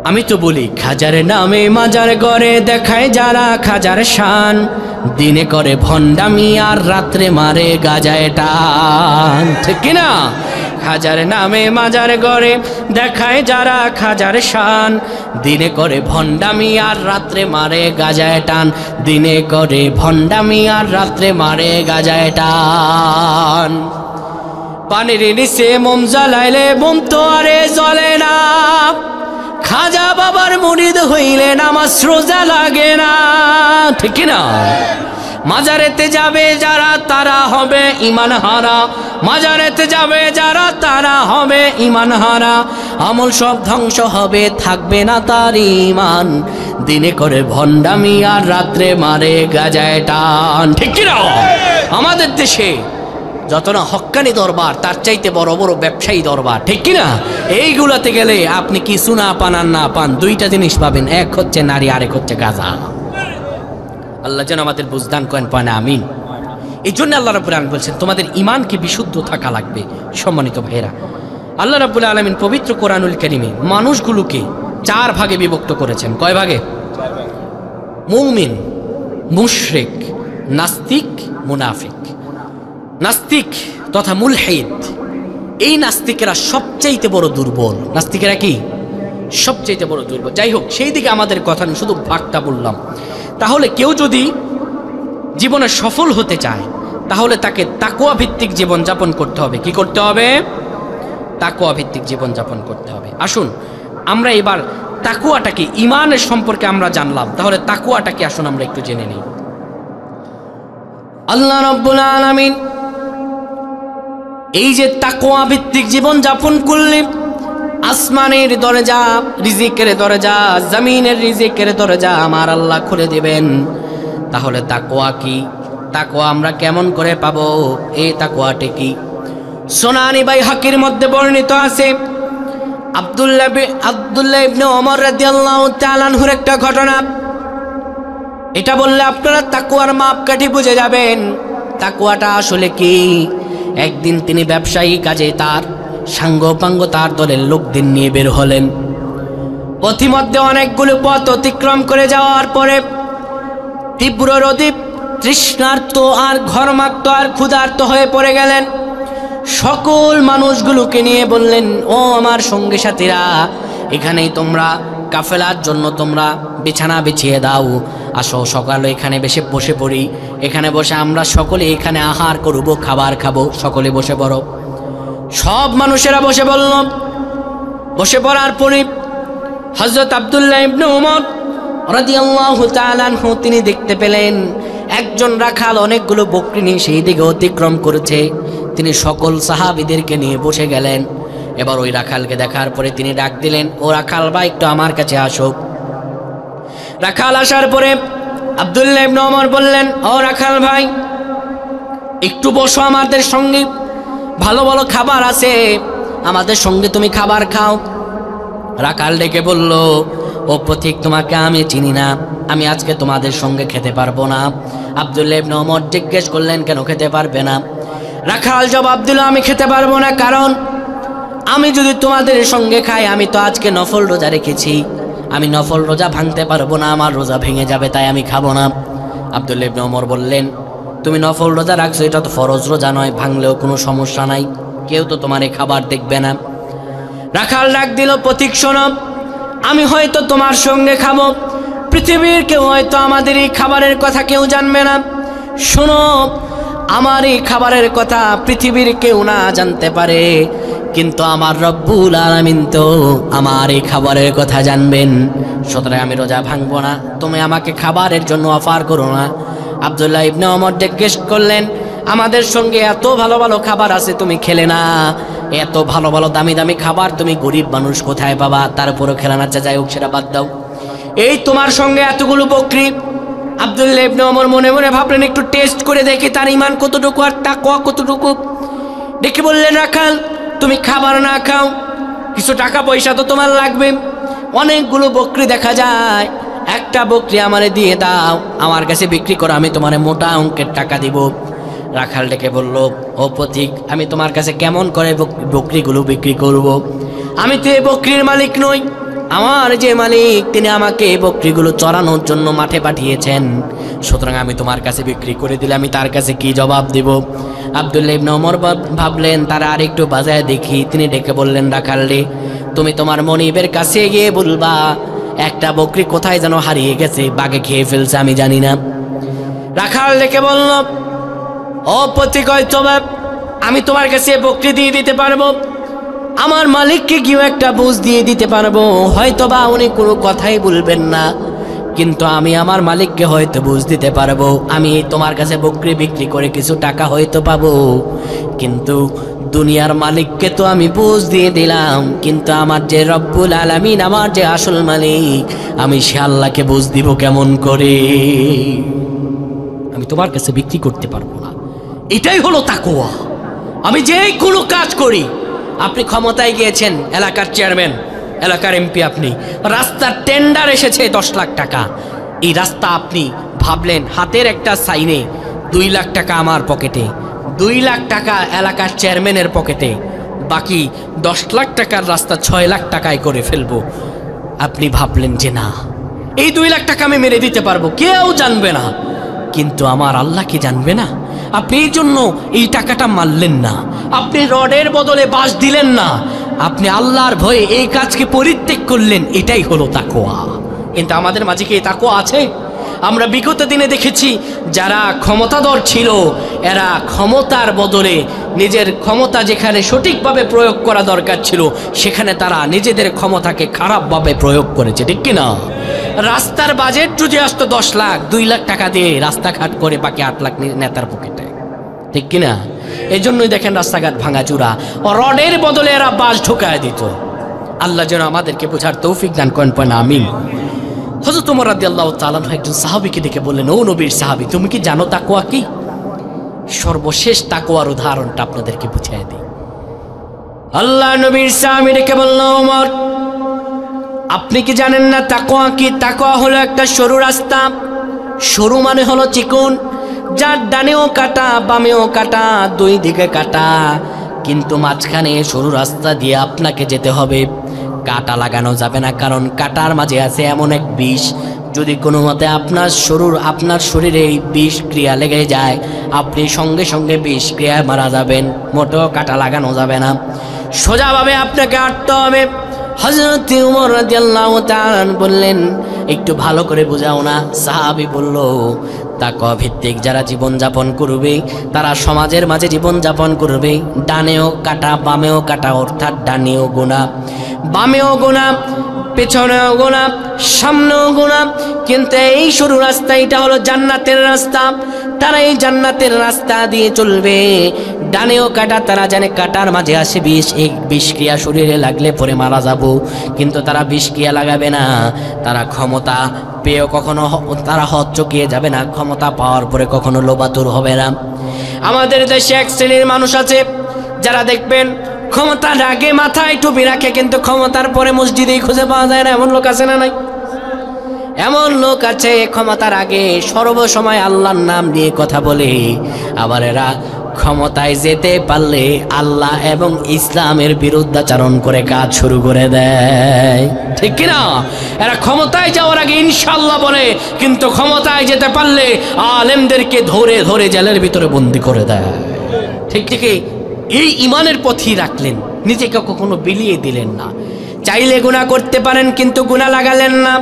আমি তো বলি খাজার নামে মাজার গড়ে দেখায় যারা খাজার শান, দিনে করে ভণ্ডামি আর রাত্রে মারে গাজায় টান, ঠিক কিনা? খাজার নামে মাজার গড়ে দেখায় যারা খাজার শান, দিনে করে ভণ্ডামি আর রাত্রে মারে গাজায় টান, দিনে করে ভণ্ডামি আর রাত্রে মারে গাজায় টান। পানির নিচে মোম জ্বালাইলে মোম তো আরে জ্বলে না, খাজা বাবার মুরিদ হইলে নামাজ রোজা লাগে না, ঠিক না? মাজারেতে যাবে যারা তারা হবে ঈমান হারা, মাজারেতে যাবে যারা তারা হবে ঈমান হারা, আমল সব ধ্বংস হবে থাকবে না তার ঈমান, দিনে করে ভণ্ডামি আর রাত্রে মারে গাজায় টান, ঠিক না? আমাদের দেশে যত না হক্কানি দরবার তার চাইতে বড় বড় ব্যবসায়ী দরবার, ঠিক কিনা? এইগুলাতে গেলে আপনি কিছু না পান আর না পান দুইটা জিনিস পাবেন, এক হচ্ছে নারী আরেক হচ্ছে গাঁজা। আল্লাহ যেন আমাদের বুঝদান করেন, পায় না আমিন। এই জন্য আল্লাহ রাব্বুল আলামিন বলছেন তোমাদের ঈমানকে বিশুদ্ধ থাকা লাগবে। সম্মানিত ভাইরা, আল্লাহ রাব্বুল আলামিন পবিত্র কোরআনুল কারীমে মানুষগুলোকে 4 ভাগে বিভক্ত করেছেন। কয় ভাগে? মুমিন, মুশরিক, নাস্তিক, মুনাফিক। নাস্তিক তথা মুলহিদ, এই নাস্তিকেরা সবচাইতে বড় দুর্বল। নাস্তিকেরা কি? সবচাইতে বড় দুর্বল। যাই হোক, সেই দিকে আমাদের কথা নেই, শুধু ভাগটা বললাম। তাহলে কেউ যদি জীবনে সফল হতে চায় তাহলে তাকে তাকওয়া ভিত্তিক জীবনযাপন করতে হবে। কি করতে হবে? তাকওয়া ভিত্তিক জীবনযাপন করতে হবে। আসুন আমরা এবার তাকওয়াটাকে, ঈমানের সম্পর্কে আমরা জানলাম, তাহলে তাকওয়াটাকে আসুন আমরা একটু জেনে নিই। আল্লাহ রাব্বুল আলামিন এই যে তাকওয়া ভিত্তিক জীবন যাপন করলে আসমানের দরজা, রিজিকের দরজা, জমিনের রিজিকের দরজা আমার আল্লাহ খুলে দিবেন। তাহলে তাকওয়া কি? তাকওয়া আমরা কেমন করে পাবো? এই তাকওয়াটা কি? সুনানি বাইহাকির মধ্যে বর্ণিত আছে আব্দুল্লাহ ইবনে ওমর রাদিয়াল্লাহু তাআলা আনহুর একটা ঘটনা। এটা বললে আপনারা তাকওয়ার মাপকাঠি বুঝে যাবেন তাকওয়াটা আসলে কি। একদিন তিনি ব্যবসায়ী কাজে তার সাঙ্গপাঙ্গ তার দলের লোকদের নিয়ে বের হলেন। পথিমধ্যে অনেকগুলো পথ অতিক্রম করে যাওয়ার পরে তীব্র রোদে তৃষ্ণার্ত আর ঘর্মাক্ত আর ক্ষুধার্ত হয়ে পড়ে গেলেন। সকল মানুষগুলোকে নিয়ে বললেন, ও আমার সঙ্গী সাথীরা, এখানেই তোমরা কাফেলার জন্য তোমরা বিছানা বিছিয়ে দাও, আসো সকালে এখানে বসে পড়ি, এখানে বসে আমরা সকলে এখানে আহার করব, খাবার খাবো, সকলে বসে পড়ো। সব মানুষেরা বসে পড়ল। বসে পড়ার পরে হযরত আব্দুল্লাহ ইবনে ওমর রাদিয়াল্লাহু তাআলা আনহু তিনি দেখতে পেলেন একজন রাখাল অনেকগুলো বকরি নিয়ে সেই দিকে অতিক্রম করেছে। তিনি সকল সাহাবীদেরকে নিয়ে বসে গেলেন। এবার ওই রাখালকে দেখার পরে তিনি ডাক দিলেন, ও রাখাল ভাই একটু আমার কাছে আসো। রাখাল আসার পরে আব্দুল্লাহ ইবনে ওমর বললেন, ও রাখাল ভাই একটু বসো আমাদের সঙ্গে, ভালো ভালো খাবার আছে, আমাদের সঙ্গে তুমি খাবার খাও। রাখাল ডেকে বলল, ও পথিক, তোমাকে আমি চিনি না, আমি আজকে তোমাদের সঙ্গে খেতে পারবো না। আব্দুল্লাহ ইবনে ওমর জিজ্ঞেস করলেন, কেন খেতে পারবে না? রাখাল জবাব দিল, আমি খেতে পারবো না, কারণ আমি যদি তোমাদের সঙ্গে খাই, আমি তো আজকে নফল রোজা রেখেছি, আমি নফল রোজা ভাঙতে পারবো না, আমার রোজা ভেঙে যাবে, তাই আমি খাবো না। আব্দুল্লাহ ইবনে ওমর বললেন, তুমি নফল রোজা রাখছো, এটা তো ফরজ রোজা নয়, ভাঙলেও কোনো সমস্যা নাই, কেউ তো তোমার এই খাবার দেখবে না। রাখাল ডাক দিল, পথিক শোনো, আমি হয়তো তোমার সঙ্গে খাবো, পৃথিবীর কেউ হয়তো আমাদের এই খাবারের কথা কেউ জানবে না। শোনো, আমার এই খাবারের কথা পৃথিবীর কেউ না জানতে পারে, কিন্তু আমার রব্বুল আলামিন তো আমার এই খাবারের কথা জানবেন, সুতরাং আমি রোজা ভাঙবো না, তুমি আমাকে খাবারের জন্য অফার করো না। আব্দুল্লাহ ইবনে ওমর জিজ্ঞেস করলেন, আমাদের সঙ্গে এত ভালো ভালো খাবার আছে, তুমি খেলে না? এত ভালো ভালো দামি দামি খাবার তুমি গরিব মানুষ কোথায় পাবা? তারপরও খেলা না, যাই হোক সেটা বাদ দাও, এই তোমার সঙ্গে এতগুলো বকরি। আব্দুল্লাহ ইবনে ওমর মনে মনে ভাবলেন, একটু টেস্ট করে দেখি তার ঈমান কতটুকু আর তাকওয়া কতটুকু। দেখে বললেন, রাখাল, তুমি খাবার না খাও, কিছু টাকা পয়সা তো তোমার লাগবে, অনেকগুলো বকরি দেখা যায়, একটা বকরি আমারে দিয়ে দাও, আমার কাছে বিক্রি করো, আমি তোমার মোটা অঙ্কের টাকা দিব। রাখাল ডেকে বলল, ও পথিক, আমি তোমার কাছে কেমন করে বকরিগুলো বিক্রি করব? আমি তো এই বকরির মালিক নই, আমার যে মালিক তিনি আমাকে এই বকরিগুলো চড়ানোর জন্য মাঠে পাঠিয়েছেন, সুতরাং আমি তোমার কাছে বিক্রি করে দিলে আমি তার কাছে কি জবাব দেব? আব্দুল্লাহ ইবনে ওমর ভাবলেন, তারা আর একটু বাজায় দেখি। তিনি ডেকে বললেন, রাখাল রে, তুমি তোমার মনিবের কাছে গিয়ে বলবা একটা বকরি কোথায় যেন হারিয়ে গেছে, বাঘে খেয়ে ফেলছে, আমি জানি না। রাখাল ডেকে বলল, ও পথিক, হয়তো আমি তোমার কাছে বকরি দিয়ে দিতে পারবো, আমার মালিককে গিয়ে একটা বুঝ দিয়ে দিতে পারবো, হয়তো বা উনি কোনো কথাই বলবেন না, কিন্তু আমি আমার মালিককে হয়তো বুঝ দিতে পারবো, আমি তোমার কাছে বকরি বিক্রি করে কিছু টাকা হয়তো পাবো, কিন্তু দুনিয়ার মালিককে তো আমি বুঝ দিয়ে দিলাম, কিন্তু আমার যে রব্বুল আলামিন, আমার যে আসল মালিক, আমি সে আল্লাহকে বুঝ দিব কেমন করে? আমি তোমার কাছে বিক্রি করতে পারবো না। এটাই হলো তাকওয়া। আমি যে কোনো কাজ করি, আপনি ক্ষমতায় গিয়েছেন, এলাকার চেয়ারম্যান, এলাকার এমপি, আপনি রাস্তার টেন্ডার এসেছে 10 লাখ টাকা, এই রাস্তা আপনি ভাবলেন হাতের একটা সাইনে 2 লাখ টাকা আমার পকেটে, 2 লাখ টাকা এলাকার চেয়ারম্যানের পকেটে, বাকি 10 লাখ টাকার রাস্তা 6 লাখ টাকায় করে ফেলবো। আপনি ভাবলেন যে না, এই 2 লাখ টাকা আমি মেরে দিতে পারবো, কেউ জানবে না, কিন্তু আমার আল্লাহ কি জানবে না? আপনি এই জন্য এই টাকাটা মারলেন না, আপনি রডের বদলে বাঁশ দিলেন না, আপনি আল্লাহর ভয়ে এই কাজকে পরিত্যাগ করলেন, এটাই হলো তাকওয়া। কিন্তু আমাদের মাঝে কি এই তাকওয়া আছে? আমরা বিগত দিনে দেখেছি, যারা ক্ষমতাধর ছিল, এরা ক্ষমতার বদলে নিজের ক্ষমতা যেখানে সঠিকভাবে প্রয়োগ করা দরকার ছিল, সেখানে তারা নিজেদের ক্ষমতাকে খারাপভাবে প্রয়োগ করেছে, ঠিক কিনা? রাস্তার বাজেট যদি আসতো 10 লাখ, 2 লাখ টাকা দিয়ে রাস্তাঘাট করে বাকি 8 লাখ নেতার পকেটে, ঠিক কিনা? এই জন্যই দেখেন রাস্তাঘাট ভাঙাচুরা, ও রডের বদলে এরা বাঁশ ঢোকায় দিত। আল্লাহ যেন আমাদেরকে বোঝার তৌফিক দান করেন, পয়না আমিন। হযরত ওমর রাদিয়াল্লাহু তাআলা একজন সাহাবীকে ডেকে বললেন, ও নবীর সাহাবী, তুমি কি জানো তাকওয়া কি? সর্বশেষ তাকওয়ার উদাহরণটা আপনাদেরকে বুঝিয়ে দিই। আল্লাহ নবীর সাহাবী ডেকে বলল, ওমর, আপনি কি জানেন না তাকওয়া কি? তাকওয়া হলো একটা সরু রাস্তা, সরু মানে হলো চিকন, যার ডানেও কাটা বামেও কাটা, 2 দিকে কাটা, কিন্তু মাঝখানে সরু রাস্তা দিয়ে আপনাকে যেতে হবে। কাটা লাগানো যাবে না, কারণ কাটার মাঝে আছে এমন এক বিষ, যদি কোনো মতে আপনার শরীরে এই বিষ ক্রিয়া লেগে যায়, আপনি সঙ্গে সঙ্গে বিষ ক্রিয়ায় মারা যাবেন। মোটেও কাটা লাগানো যাবে না, সোজাভাবে আপনাকে হাঁটতে হবে। হযরত ওমর রাদিয়াল্লাহু তাআলা বললেন, একটু ভালো করে বোঝাও না। সাহাবী বলল, তাকওয়া ভিত্তিক যারা জীবনযাপন করবে, তারা সমাজের মাঝে জীবনযাপন করবে, ডানেও কাটা বামেও কাটা, অর্থাৎ ডানেও গুনাহ বামেও গুনাহ, পেছনেও গুনাহ সামনেও গুনাহ, কিন্তু এই সরু রাস্তা, এটা হলো জান্নাতের রাস্তা। তারা এই জান্নাতের রাস্তা দিয়ে চলবে, ডানেও কাটা, তারা জানে কাটার মাঝে আসে বিষ, এই বিষক্রিয়া শরীরে লাগলে পরে মারা যাব, কিন্তু তারা বিষক্রিয়া লাগাবে না, তারা ক্ষমতা পেয়েও কখনো তারা হদ চকিয়ে যাবে না, ক্ষমতা পাওয়ার পরে কখনো লোবাতুর হবে না। আমাদের দেশে এক শ্রেণীর মানুষ আছে যারা দেখবেন ক্ষমতার আগে মাথায় টুপি রাখে, কিন্তু ক্ষমতার পরে মসজিদেই খুঁজে পাওয়া যায় না। এমন লোক আছে না নাই? এমন লোক আছে ক্ষমতার আগে সর্বসময় আল্লাহর নাম নিয়ে কথা বলে, আবার এরা ক্ষমতায় যেতে পারলে আল্লাহ এবং ইসলামের বিরুদ্ধাচরণ করে কাজ শুরু করে দেয়, ঠিক কিনা? এরা ক্ষমতায় যাওয়ার আগে ইনশাআল্লাহ বলে, কিন্তু ক্ষমতায় যেতে পারলে আলেমদেরকে ধরে ধরে জেলের ভিতরে বন্দি করে দেয়। ঠিক ঠিকই এই ইমানের পথই রাখলেন, নিজেকে কখনো বিলিয়ে দিলেন না। চাইলে গুনাহ করতে পারেন, কিন্তু গুনাহ লাগালেন না।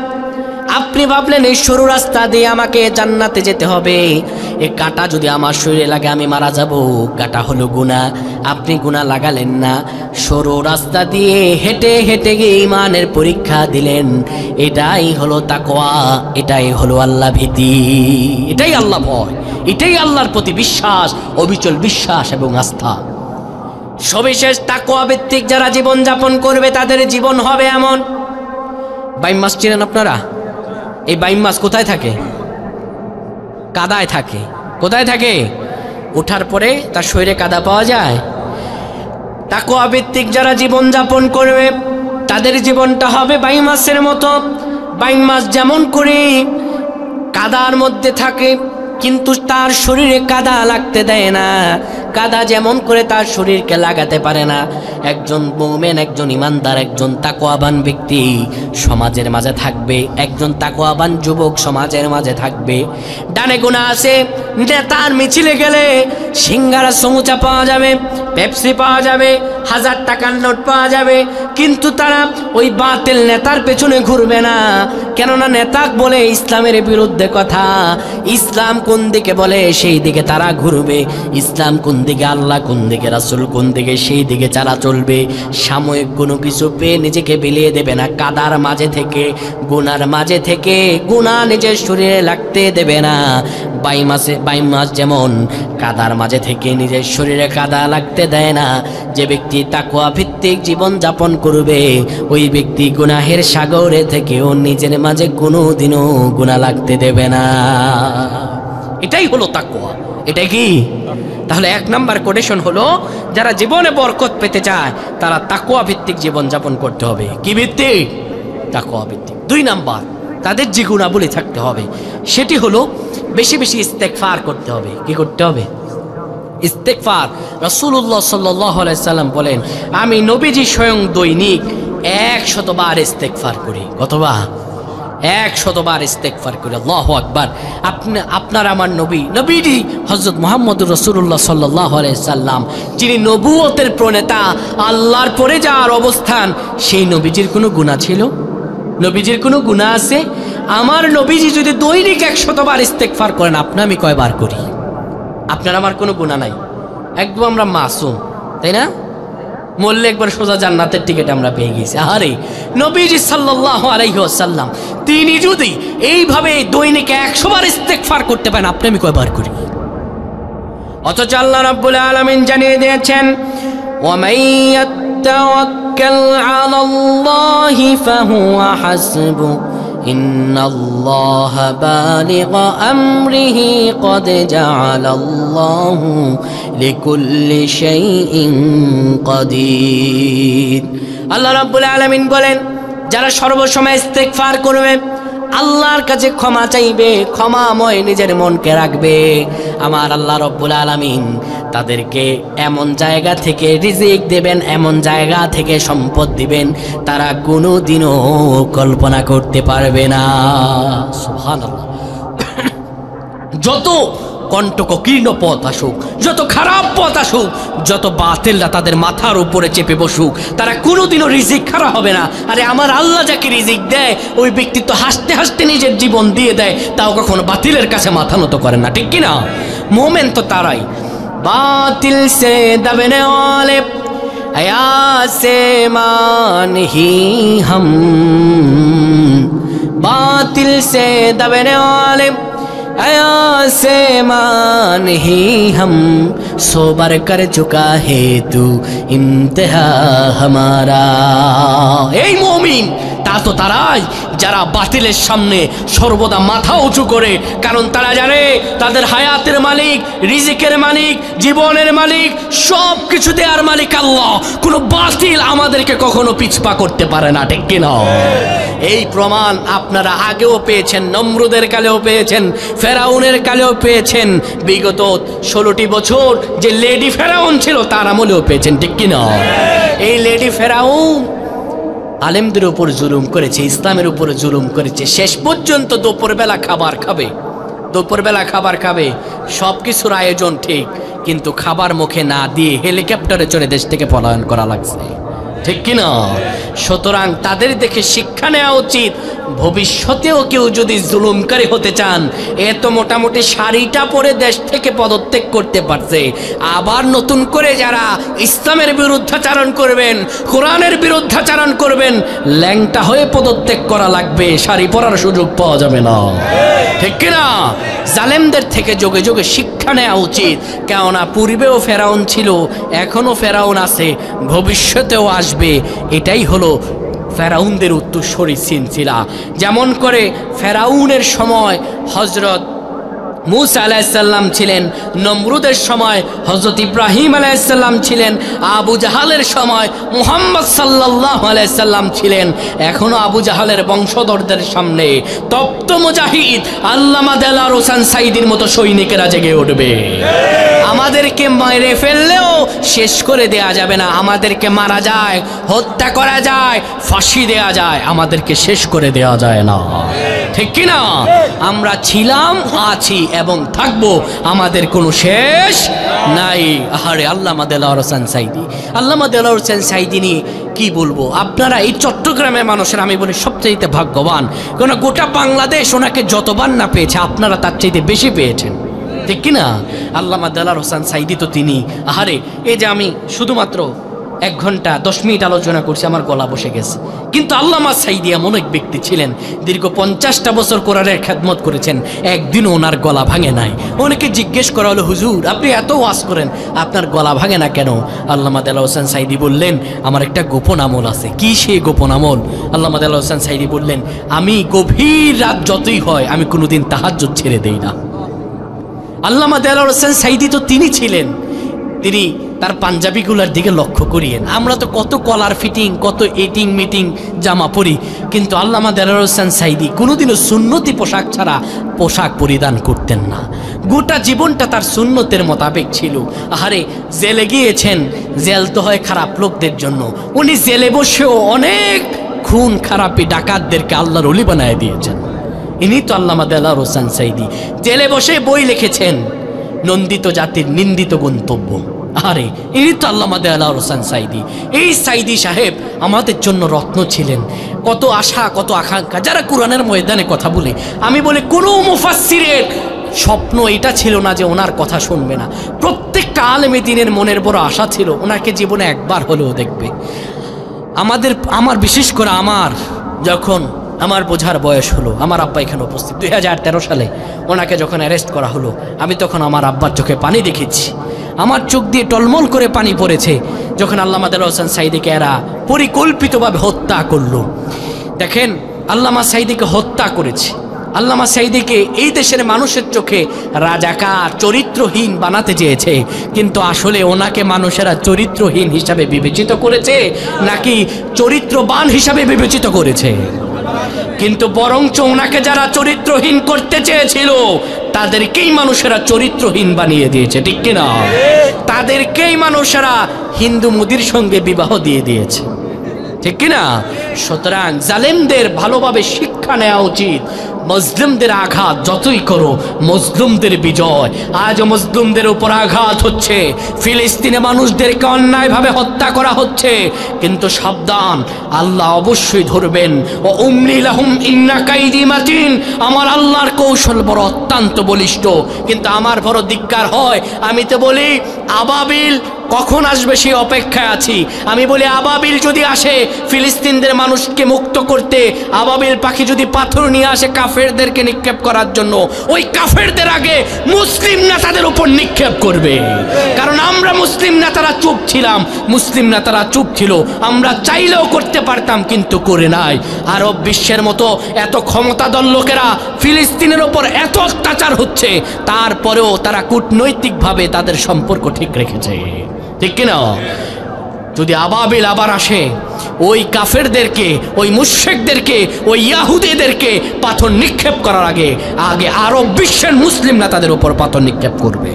আপনি ভাবলেন এই সরু রাস্তা দিয়ে আমাকে জান্নাতে যেতে হবে, এই কাঁটা যদি আমার শরীরে লাগে আমি মারা যাব, কাঁটা হলো গুনাহ। আপনি গুনাহ লাগালেন না, সরু রাস্তা দিয়ে হেঁটে হেঁটে গিয়ে ইমানের পরীক্ষা দিলেন। এটাই হলো তাকওয়া, এটাই হলো আল্লাহ ভীতি, এটাই আল্লাহ ভয়, এটাই আল্লাহর প্রতি বিশ্বাস, অবিচল বিশ্বাস এবং আস্থা। সবিশেষ তাকওয়া ভিত্তিক যারা জীবন যাপন করবে তাদের জীবন হবে এমন। বাইম মাছ চিনেন আপনারা? এই বাইম মাছ কোথায় থাকে? কাদায় থাকে। কোথায় থাকে? ওঠার পরে তার শরীরে কাদা পাওয়া যায়। তাকওয়া ভিত্তিক যারা জীবন যাপন করবে তাদের জীবনটা হবে বাইম মাছের মতো। বাইম মাছ যেমন করে কাদার মধ্যে থাকে, কিন্তু তার শরীরে কাদা লাগতে দেয় না, কাদা যেমন করে তার শরীরকে লাগাতে পারে না, একজন মুমিন, একজন ইমানদার, একজন তাকওয়াবান ব্যক্তি সমাজের মাঝে থাকবে, একজন তাকওয়াবান যুবক সমাজের মাঝে থাকবে। ডানে গুনাহ আছে, নেতার মিছিলে গেলে সিঙ্গারা সমুচা পাওয়া যাবে, পেপসি পাওয়া যাবে, 1000 টাকার নোট পাওয়া যাবে, কিন্তু তারা ওই বাতিল নেতার পেছনে ঘুরবে না। কেননা নেতা বলে ইসলামের বিরুদ্ধে কথা, ইসলাম কোন দিকে বলে সেই দিকে তারা ঘুরবে, ইসলাম কোন দিকে, আল্লাহ কোন দিকে, রাসূল কোন দিকে, সেই দিকে যারা চলবে। সাময়িক কোনো কিছু পেয়ে নিজেকে বিলিয়ে দেবে না, কাদার মাঝে থেকে, গুনার মাঝে থেকে গুনাহ নিজের শরীরে লাগতে দেবে না। বাইম মাছ যেমন কাদার মাঝে থেকে নিজের শরীরে কাদা লাগতে দেয় না। যে ব্যক্তি তাকওয়া ভিত্তিক জীবন যাপন করবে ওই ব্যক্তি গুনাহের সাগরে থেকেও নিজের মাঝে কোনোদিনও গুনাহ লাগতে দেবে না। এটাই হলো তাকওয়া। এটা কি? তাহলে 1 নাম্বার কোটেশন হলো যারা জীবনে বরকত পেতে চায় তারা তাকওয়া ভিত্তিক জীবন যাপন করতে হবে। কি ভিত্তিক? তাকওয়া ভিত্তিক। 2 নাম্বার, তাদের যে গুণাবলী থাকতে হবে সেটি হলো বেশি বেশি ইস্তেগফার করতে হবে। কি করতে হবে? ইস্তেগফার। রাসূলুল্লাহ সাল্লাল্লাহু আলাইহি সাল্লাম বলেন, আমি নবীজি স্বয়ং দৈনিক 100 বার ইস্তেগফার করি। কতবার? 100 বার ইস্তেগফার করি। আল্লাহু আকবার। আপনার আমার নবীজি হযরত মুহাম্মদুর রাসূলুল্লাহ সাল্লাল্লাহু আলাইহি সাল্লাম, যিনি নবুয়তের প্রণেতা, আল্লাহর পরে যার অবস্থান, সেই নবীজির কোনো গুনাহ ছিল? নবীজির কোনো গুনাহ আছে? আমার নবীজি যদি দৈনিক 100 বার ইস্তেগফার করেন, আপনি আমি কয়বার করি? আপনার আমার কোনো গুনাহ নাই, একদম আমরা মাসুম, তাই না? মরলে একবার সোজা জান্নাতের টিকিট আমরা পেয়ে গেছি। আরে নবীজি সাল্লাল্লাহু আলাইহি ওয়াসাল্লাম তিনি যদি এইভাবে দৈনিক 100 বার ইস্তেগফার করতে পারেন, আপনি আমি কয়বার করি? অথচ আল্লাহ রাব্বুল আলামিন জানিয়ে দিয়েছেন, ওয়া ইয়াতাওয়াক্কাল আলাল্লাহি ফাহুয়া হাসবুহু ইন্নাল্লাহা বালিগু আমরিহি ক্বাদ জাআলাল্লাহু লিকুল্লি শাইইন কাদির। আল্লাহ রাব্বুল আলামিন বলেন, যারা সর্বসময় ইস্তেগফার করবে, আল্লাহর কাছে ক্ষমা চাইবে, ক্ষমাময় নিজের মনকে রাখবে, আমার আল্লাহ রাব্বুল আলামিন তাদেরকে এমন জায়গা থেকে রিজিক দেবেন, এমন জায়গা থেকে সম্পদ দিবেন তারা কোনোদিনও কল্পনা করতে পারবে না। সুবহানাল্লাহ। যত কণ্টকীর্ণ পথ আসুক, যত খারাপ পথ আসুক, যত বাতিলরা তাদের মাথার উপরে চেপে বসুক, তারা কোনোদিনও রিজিক খারা হবে না। আরে আমার আল্লাহ যাকে রিজিক দেয় ওই ব্যক্তি তো হাসতে হাসতে নিজের জীবন দিয়ে দেয়, তাও কখনো বাতিলের কাছে মাথা নত করে না, ঠিক কিনা? মোমেন তো তারাই। बातिल से दबने वाले से मान ही हम, बातिल से दबने वाले से मान ही हम, सोबर कर चुका है तू इम्तिहा हमारा। এই মুমিন তা তো তারাই যারা বাতিলের সামনে সর্বদা মাথা উঁচু করে, কারণ তারা জানে তাদের হায়াতের মালিক, রিজিকের মালিক, জীবনের মালিক, সব কিছু দেওয়ার মালিক আল্লাহ। কোনো বাতিল আমাদেরকে কখনো পিছপা করতে পারে না, ঠিক কিনা? এই প্রমাণ আপনারা আগেও পেয়েছেন, নমরুদের কালেও পেয়েছেন, ফেরাউনের কালেও পেয়েছেন, বিগত 16টি বছর যে লেডি ফেরাউন ছিল তার আমলেও পেয়েছেন, ঠিক কিনা? এই লেডি ফেরাউন আলেমদের উপর জুলুম করেছে, ইসলামের উপরে জুলুম করেছে। শেষ পর্যন্ত দুপুরবেলা খাবার খাবে, সব কিছুর আয়োজন ঠিক, কিন্তু খাবার মুখে না দিয়ে হেলিকপ্টারে চড়ে দেশ থেকে পলায়ন করা লাগছে, ঠিক কিনা? সুতরাং তাদের দেখে শিক্ষা নেওয়া উচিত। ভবিষ্যতেও কেউ যদি জুলুমকারী হতে চান, এত মোটামুটি শাড়িটা পরে দেশ থেকে পদত্যাগ করতে পারছে, আবার নতুন করে যারা ইসলামের বিরুদ্ধাচারণ করবেন, কোরআনের বিরুদ্ধাচারণ করবেন, ল্যাংটা হয়ে পদত্যাগ করা লাগবে, শাড়ি পরার সুযোগ পাওয়া যাবে না, ঠিক কিনা? জালেমদের থেকে যোগে যোগে শিক্ষা নেওয়া উচিত। কেননা পূর্বেও ফেরাউন ছিল, এখনো ফেরাউন আছে, ভবিষ্যতেও আসবে। এটাই হলো ফেরাউনদের উত্তরসূরি সিলসিলা। যেমন করে ফেরাউনের সময় হযরত মুসা আলাইহিসসালাম ছিলেন, নমরুদের সময় হযরত ইব্রাহিম আলাইহিসসালাম ছিলেন, আবু জাহালের সময় মুহাম্মদ সাল্লাল্লাহু আলাইহি সাল্লাম ছিলেন। এখনো আবু জাহালের বংশধরদের সামনে তপ্ত মুজাহিদ আল্লামা দেলাওয়ার হোসেন সাঈদীর মতো সৈনিকেরা জেগে উঠবে। আমাদেরকে মেরে ফেললেও শেষ করে দেয়া যাবে না, আমাদেরকে মারা যায়, হত্যা করা যায়, ফাঁসি দেয়া যায়, আমাদেরকে শেষ করে দেয়া যায় না, ঠিক কিনা? আমরা ছিলাম, আছি এবং থাকবো, আমাদের কোনো শেষ নাই। আরে আল্লামা দেলাওয়ার হোসেন সাঈদী, আল্লামা দেলাওয়ার হোসেন সাঈদী নিয়ে কি বলবো? আপনারা এই চট্টগ্রামের মানুষের আমি বলি সবচাইতে ভাগ্যবান, কারণ গোটা বাংলাদেশ ওনাকে যতবার না পেয়েছে, আপনারা তার চাইতে বেশি পেয়েছেন, ঠিক কিনা? আল্লামা দেলাওয়ার হোসেন সাঈদী তো তিনি, আহারে এই যে আমি শুধুমাত্র 1 ঘন্টা 10 মিনিট আলোচনা করছি, আমার গলা বসে গেছে। কিন্তু আল্লামা সাঈদী এমন এক ব্যক্তি ছিলেন, দীর্ঘ 50টা বছর কোরআনের খেদমত করেছেন, একদিনও ওনার গলা ভাঙে নাই। অনেকে জিজ্ঞেস করা হলো, হুজুর আপনি এত ওয়াজ করেন, আপনার গলা ভাঙে না কেন? আল্লামা দেলাওয়ার হোসেন সাঈদী বললেন, আমার একটা গোপন আমল আছে। কি সেই গোপন আমল? আল্লামা দেলাওয়ার হোসেন সাঈদী বললেন, আমি গভীর রাত যতই হয়, আমি কোনোদিন তাহাজ্জুদ ছেড়ে দেই না। আল্লামা দেলাওয়ার হোসেন সাঈদী তো তিনি ছিলেন, তিনি তার পাঞ্জাবিগুলোর দিকে লক্ষ্য করিয়েন। আমরা তো কত কলার ফিটিং, কত এটিং মিটিং জামা পরি, কিন্তু আল্লামা দেলাওয়ার হোসেন সাঈদী কোনোদিনও সুন্নতি পোশাক ছাড়া পোশাক পরিধান করতেন না। গোটা জীবনটা তার সুন্নতের মোতাবেক ছিল। আহারে জেলে গিয়েছেন, জেল তো হয় খারাপ লোকদের জন্য, উনি জেলে বসেও অনেক খুন খারাপি ডাকাতদেরকে আল্লাহর ওলি বানায় দিয়েছেন। ইনি তো আল্লামা দেলাওয়ার হোসেন সাঈদী। জেলে বসে বই লিখেছেন, নন্দিত জাতির নিন্দিত গন্তব্য। আরে ইনি তো আল্লামা দেলাওয়ার হোসেন সাঈদী। এই সাঈদী সাহেব আমাদের জন্য রত্ন ছিলেন। কত আশা, কত আকাঙ্ক্ষা, যারা কোরআনের ময়দানে কথা বলে, আমি বলি কোনো মুফাসসিরের স্বপ্ন এটা ছিল না যে ওনার কথা শুনবে না। প্রত্যেকটা আলেমে দ্বীনের মনের বড় আশা ছিল ওনাকে জীবনে একবার হলেও দেখবে। আমার বিশেষ করে আমার যখন আমার বোঝার বয়স হলো, আমার আব্বা এখানে উপস্থিত, 2013 সালে ওনাকে যখন অ্যারেস্ট করা হলো, আমি তখন আমার আব্বার চোখে পানি দেখেছি, আমার চোখ দিয়ে টলমল করে পানি পড়েছে যখন আল্লামা দেলাওয়ার হোসেন সাঈদীকে এরা পরিকল্পিতভাবে হত্যা করলো। দেখেন, আল্লামা সাঈদীকে হত্যা করেছে, আল্লামা সাঈদীকে এই দেশের মানুষের চোখে রাজাকার, চরিত্রহীন বানাতে চেয়েছে, কিন্তু আসলে ওনাকে মানুষেরা চরিত্রহীন হিসাবে বিবেচিত করেছে নাকি চরিত্রবান হিসাবে বিবেচিত করেছে? কিন্তু বরঞ্চ ওনাকে যারা চরিত্রহীন করতে চেয়েছিল তাদেরকেই মানুষেরা চরিত্রহীন বানিয়ে দিয়েছে, ঠিক কিনা? তাদেরকেই মানুষেরা হিন্দু মুদির সঙ্গে বিবাহ দিয়ে দিয়েছে, ঠিক কিনা? সুতরাং জালেমদের ভালোভাবে শিক্ষা নেওয়া উচিত। মুসলিমদের আঘাত যতই করো, মুসলিমদের বিজয়। আজ মুসলিমদের উপর আঘাত হচ্ছে, ফিলিস্তিনে মানুষদেরকে অন্যায়ভাবে হত্যা করা হচ্ছে, কিন্তু সাবধান, আল্লাহ অবশ্যই ধরবেন। ও উমলি লাহুম ইন্না কাইদি মাতিন, আমার আল্লাহর কৌশল বড় অত্যন্ত বলিষ্ঠ। কিন্তু আমার বড় ধিক্কার হয়, আমি তো বলি আবাবিল কখন আসবে সেই অপেক্ষায় আছি। আমি বলি আবাবিল যদি আসে ফিলিস্তিনদের মানুষকে মুক্ত করতে, আবাবিল পাখি যদি পাথর নিয়ে আসে কাফেরদেরকে নিক্ষেপ করার জন্য, ওই কাফেরদের আগে মুসলিম নেতাদের উপর নিক্ষেপ করবে। কারণ আমরা মুসলিম নেতারা চুপ ছিলাম, মুসলিম নেতারা চুপ ছিল। আমরা চাইলেও করতে পারতাম, কিন্তু করে নাই। আরব বিশ্বের মতো এত ক্ষমতাধর লোকেরা ফিলিস্তিনের ওপর এত অত্যাচার হচ্ছে, তারপরেও তারা কূটনৈতিকভাবে তাদের সম্পর্ক ঠিক রেখেছে, ঠিক কিনা? যদি আবাবিল আবার আসে, ওই কাফেরদেরকে, ওই মুশরিকদেরকে, ওই ইয়াহুদীদেরকে পাথর নিক্ষেপ করার আগে আরব বিশ্বের মুসলিম নেতাদের উপর পাথর নিক্ষেপ করবে।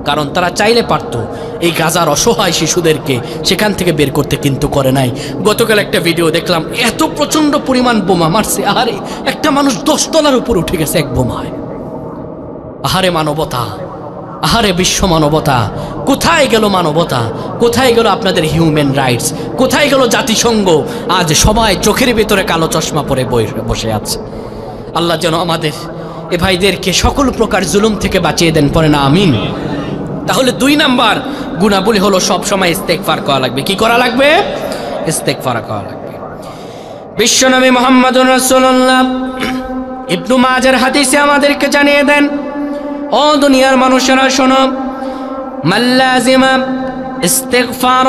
কারণ তারা চাইলে পারত এই গাজার অসহায় শিশুদেরকে সেখান থেকে বের করতে, কিন্তু করে নাই। গতকাল একটা ভিডিও দেখলাম, এত প্রচন্ড পরিমাণ বোমা মারছে, আহারে একটা মানুষ 10 তলার উপর উঠে গেছে এক বোমায়। আহারে মানবতা, আহারে বিশ্ব মানবতা, কোথায় গেল মানবতা? কোথায় গেল আপনাদের হিউম্যান রাইটস? কোথায় গেল জাতিসংঘ? আজ সবাই চোখের ভিতরে কালো চশমা পরে বসে আছে। আল্লাহ যেন আমাদের এ ভাইদেরকে সকল প্রকার জুলুম থেকে বাঁচিয়ে দেন, পরে না আমিন। তাহলে 2 নাম্বার গুনাহবলী হলো সব সময় ইস্তেগফার করা লাগবে। কি করা লাগবে? ইস্তেগফার করা লাগবে। বিশ্বনবী মুহাম্মদুর রাসূলুল্লাহ ইবনে মাজার হাদিসে আমাদেরকে জানিয়ে দেন, ও দুনিয়ার মানুষেরা শোনো, মাল্লাজিমা ইস্তিগফার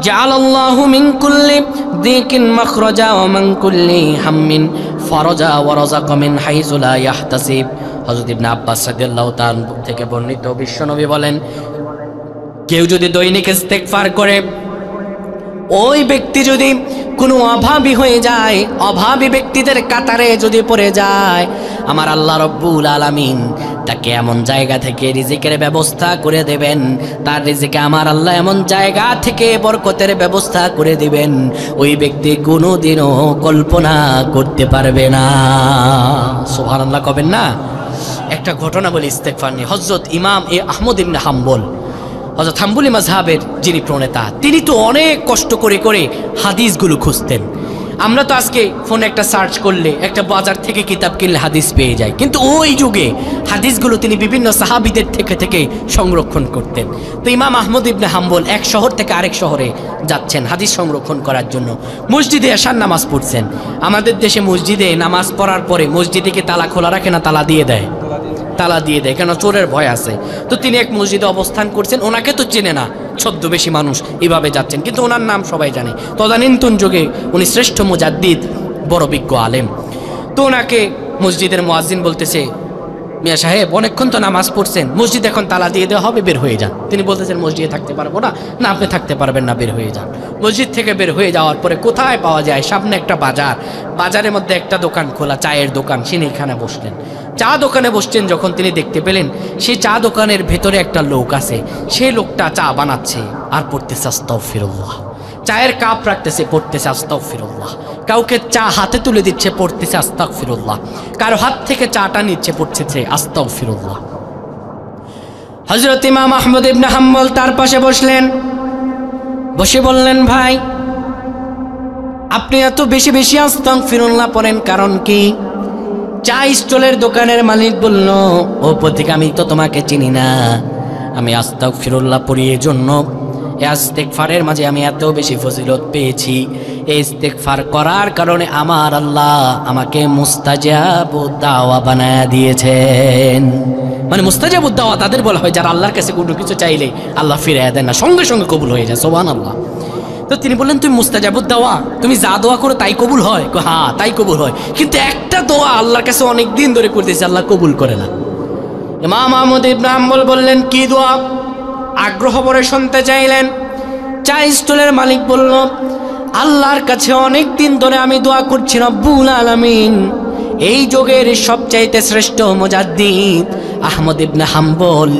জাআলাল্লাহু মিন কুল্লি দিকিন মাখরাজা ওয়া মিন কুল্লি হাম্মিন ফারাজা ওয়া রাযাকা মিন হাইযু লা ইয়াহতাসিব। হযরত ইবনে আব্বাস রাদিয়াল্লাহু তাআলা থেকে বর্ণিত, বিশ্বনবী বলেন, কেউ যদি দৈনিক ইস্তিগফার করে, ওই ব্যক্তি যদি কোনো অভাবী হয়ে যায়, অভাবী ব্যক্তিদের কাতারে যদি পড়ে যায়, আমার আল্লাহ রব্বুল আলামিন তাকে এমন জায়গা থেকে রিজিকের ব্যবস্থা করে দেবেন, তার রিজিকে আমার আল্লাহ এমন জায়গা থেকে বরকতের ব্যবস্থা করে দিবেন, ওই ব্যক্তি কোনোদিনও কল্পনা করতে পারবে না। সুবহানাল্লাহ কবেন না? একটা ঘটনা বলি ইস্তেগফার নিয়ে। হযরত ইমাম আহমদ ইবনে হাম্বল, হযরত হাম্বলি মাযহাবের যিনি প্রণেতা, তিনি তো অনেক কষ্ট করে করে হাদিসগুলো খুঁজতেন। আমরা তো আজকে ফোনে একটা সার্চ করলে, একটা বাজার থেকে কিতাব কিনলে হাদিস পেয়ে যায়, কিন্তু ওই যুগে হাদিসগুলো তিনি বিভিন্ন সাহাবীদের থেকে সংরক্ষণ করতেন। তো ইমাম আহমদ ইবনে হাম্বল এক শহর থেকে আরেক শহরে যাচ্ছেন হাদিস সংরক্ষণ করার জন্য। মসজিদে এশার নামাজ পড়ছেন। আমাদের দেশে মসজিদে নামাজ পড়ার পরে মসজিদে কি তালা খোলা রাখে না তালা দিয়ে দেয়? তালা দিয়ে দেয়, কেন? চোরের ভয় আছে। তো তিনি এক মসজিদে অবস্থান করছেন, ওনাকে তো চেনে না ছদ্মবেশী মানুষ, এভাবে যাচ্ছেন, কিন্তু ওনার নাম সবাই জানে। তদানীন্তন যুগে উনি শ্রেষ্ঠ মুজাদ্দিদ, বড় বিজ্ঞ আলেম। তো ওনাকে মসজিদের মুয়াজ্জিন বলতেছে, মিয়া সাহেব অনেকক্ষণ তো নামাজ পড়ছেন, মসজিদ এখন তালা দিয়ে দেওয়া হবে, বের হয়ে যান। তিনি বলতেছেন, মসজিদে থাকতে পারবো না। না, আপনি থাকতে পারবেন না, বের হয়ে যান। মসজিদ থেকে বের হয়ে যাওয়ার পরে কোথায় পাওয়া যায়? সামনে একটা বাজার, বাজারের মধ্যে একটা দোকান খোলা, চায়ের দোকান। তিনি এখানে বসলেন। চা দোকানে বসছেন যখন তিনি দেখতে পেলেন সেই চা দোকানের ভেতরে একটা লোক আছে, সেই লোকটা চা বানাচ্ছে আর পড়তেছে আস্তাগফিরুল্লাহ। চায়ের কাপ রাখতেছে, পড়তেছে আস্তাগফিরুল্লাহ। কাউকে চা হাতে তুলে দিচ্ছে, পড়তেছে আস্তাগফিরুল্লাহ। কারো হাত থেকে চাটা নিচ্ছে, পড়তেছে আস্তাগফিরুল্লাহ। হযরত ইমাম আহমদ ইবনে হাম্বল তার পাশে বসলেন, বসে বললেন, ভাই আপনি এত বেশি বেশি আস্তাগফিরুল্লাহ পড়েন, কারণ কি? চা স্টলের দোকানের মালিক বলল, ও পথিক, আমি তো তোমাকে চিনি না, আমি আস্তাগফিরুল্লাহ পড়ি, এই জন্য এই ইস্তেগফারের মাঝে আমি এত বেশি ফজিলত পেয়েছি। এই ইস্তেগফার করার কারণে আমার আল্লাহ আমাকে মুস্তাজাবুদ দাওয়া বানায়া দিয়েছেন। মানে মুস্তাজাবুদ দাওয়া তাদের বলা হয় যারা আল্লাহর কাছে কোনো কিছু চাইলে আল্লাহ ফিরিয়ে দেন না, সঙ্গে সঙ্গে কবুল হয়ে যায়। সুবহানাল্লাহ। তো তিনি বললেন, তুমি মুস্তাজাবুদ দাওয়া, তুমি যা দোয়া করো তাই কবুল হয়? হ্যাঁ, তাই কবুল হয়, কিন্তু একটা দোয়া আল্লাহর কাছে অনেক দিন ধরে করতেছে, আল্লাহ কবুল করে না। ইমাম আহমদ ইবনে হাম্বল বললেন, কি দোয়া? আগ্রহ ভরে শুনতে চাইলেন। চা স্টলের মালিক বলল, আল্লাহর কাছে অনেক দিন ধরে আমি দোয়া করছি, রব্বুল আলামিন এই যুগের সবচাইতে শ্রেষ্ঠ মুজাদ্দিদ আহমদ ইবনে হাম্বল,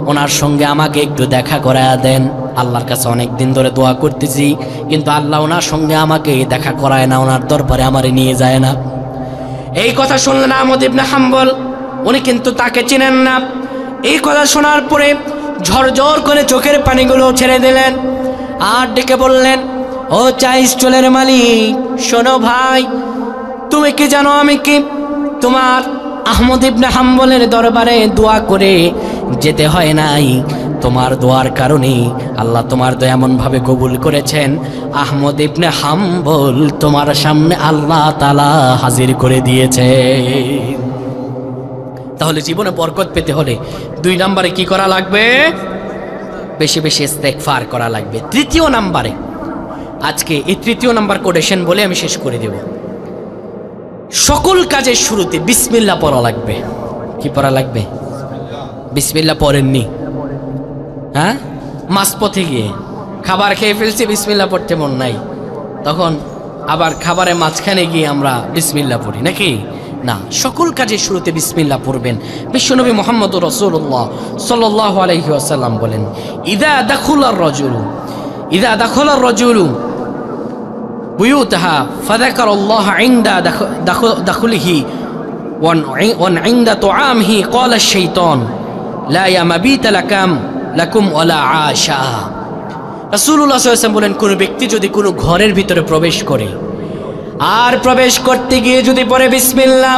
ওনার সঙ্গে আমাকে একটু দেখা করায়া দেন। আল্লাহর কাছে অনেক দিন ধরে দোয়া করতেছি, কিন্তু আল্লাহ ওনার সঙ্গে আমাকে দেখা করায় না, ওনার দরবারে আমারে নিয়ে যায় না। এই কথা শুনলেন আহমদ ইবনে হাম্বল, উনি কিন্তু তাকে চিনেন না। এই কথা শোনার পরে ঝরঝর করে চোখের পানিগুলো ছেড়ে দিলেন আর ডেকে বললেন, ও চা স্টলের মালিক, শোনো ভাই, তুমি কি জানো আমি কি তোমার আহমদ ইবনে হাম্বলের দরবারে দোয়া করে যেতে হয় নাই, তোমার দোয়ার কারণে আল্লাহ তোমার দোয়া এমন ভাবে কবুল করেছেন, আহমদ ইবনে হাম্বল তোমার সামনে আল্লাহ তাআলা হাজির করে দিয়েছে। তাহলে জীবনে বরকত পেতে হলে 2 নম্বরে কি করা লাগবে? বেশি বেশি ইস্তেগফার করা লাগবে। 3য় নম্বরে, আজকে এই 3য় নম্বর কোটেশন বলে আমি শেষ করে দেব। সকল কাজের শুরুতে বিসমিল্লাহ পড়া লাগবে। কি পড়া লাগবে? বিসমিল্লাহ পড়েননি? হ্যাঁ, মাঝপথে গিয়ে খাবার খেয়ে ফেলছি, বিসমিল্লাহ পড়তে মন নাই, তখন আবার খাবারের মাঝখানে গিয়ে আমরা বিসমিল্লাহ পড়ি নাকি? না, সকল কাজের শুরুতে বিসমিল্লাহ পড়বেন। বিশ্বনবী মুহাম্মদুর রাসূলুল্লাহ সাল্লাল্লাহু আলাইহি ওয়াসাল্লাম বলেন, ইযা দাখালার রাজুলু বুয়ুতাহা ফাযাকারাল্লাহ ইনদা দাখুলিহি ওয়া ইনদা তুআমিহি ক্বালা আশ-শাইতান লা ইয়ামাবিতা লাকুম ওয়ালা আশা। রাসূলুল্লাহ সাল্লাল্লাহু আলাইহি ওয়াসাল্লাম বলেন, কোন ব্যক্তি যদি কোনো ঘরের ভিতরে প্রবেশ করে, আর প্রবেশ করতে গিয়ে যদি পড়ে বিসমিল্লাহ,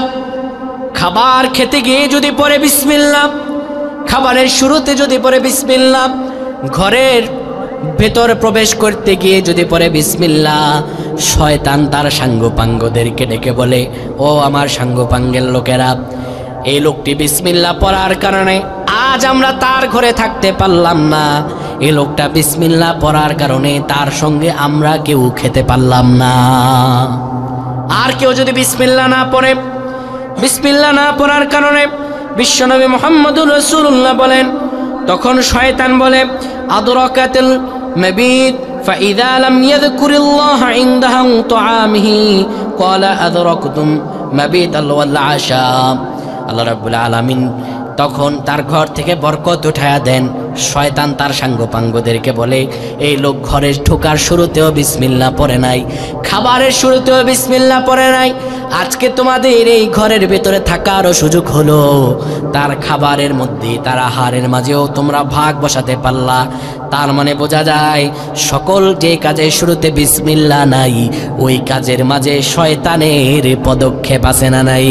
খাবার খেতে গিয়ে যদি পড়ে বিসমিল্লাহ, খাবারের শুরুতে যদি পড়ে বিসমিল্লাহ, ঘরের ভেতরে প্রবেশ করতে গিয়ে যদি পড়ে বিসমিল্লাহ, শয়তান তার সাঙ্গপাঙ্গদেরকে ডেকে বলে, ও আমার সাঙ্গপাঙ্গের লোকেরা, এই লোকটি বিসমিল্লাহ পড়ার কারণে আজ আমরা তার ঘরে থাকতে পারলাম না, এই লোকটা বিসমিল্লাহ পড়ার কারণে তার সঙ্গে আমরা কেউ খেতে পারলাম না। আর কেউ যদি বিসমিল্লাহ না পড়ে, বিসমিল্লাহ না পড়ার কারণে বিশ্বনবী মুহাম্মদুর রাসূলুল্লাহ বলেন, তখন শয়তান বলে, আদরাকাতুল মাবিত ফাইযা লাম ইয়াযকুরিল্লাহ ইনদাহা তুআমিহি ক্বালা আদরাকতুম মাবিতাল ওয়াল আশা। আল্লাহ রাব্বুল আলামিন তখন তার ঘর থেকে বরকত উঠায়া দেন। শয়তান তার সাঙ্গপাঙ্গদেরকে বলে, এই লোক ঘরে ঢোকার শুরুতেও বিসমিল্লাহ পড়ে নাই, খাবারের শুরুতেও বিসমিল্লাহ পড়ে নাই, আজকে তোমাদের এই ঘরের ভেতরে থাকারও সুযোগ হলো, তার খাবারের মধ্যে, তার আহারের মাঝেও তোমরা ভাগ বসাতে পারলা। তার মানে বোঝা যায়, সকল যে কাজের শুরুতে বিসমিল্লাহ নাই, ওই কাজের মাঝে শয়তানের পদক্ষেপ আছে না নাই?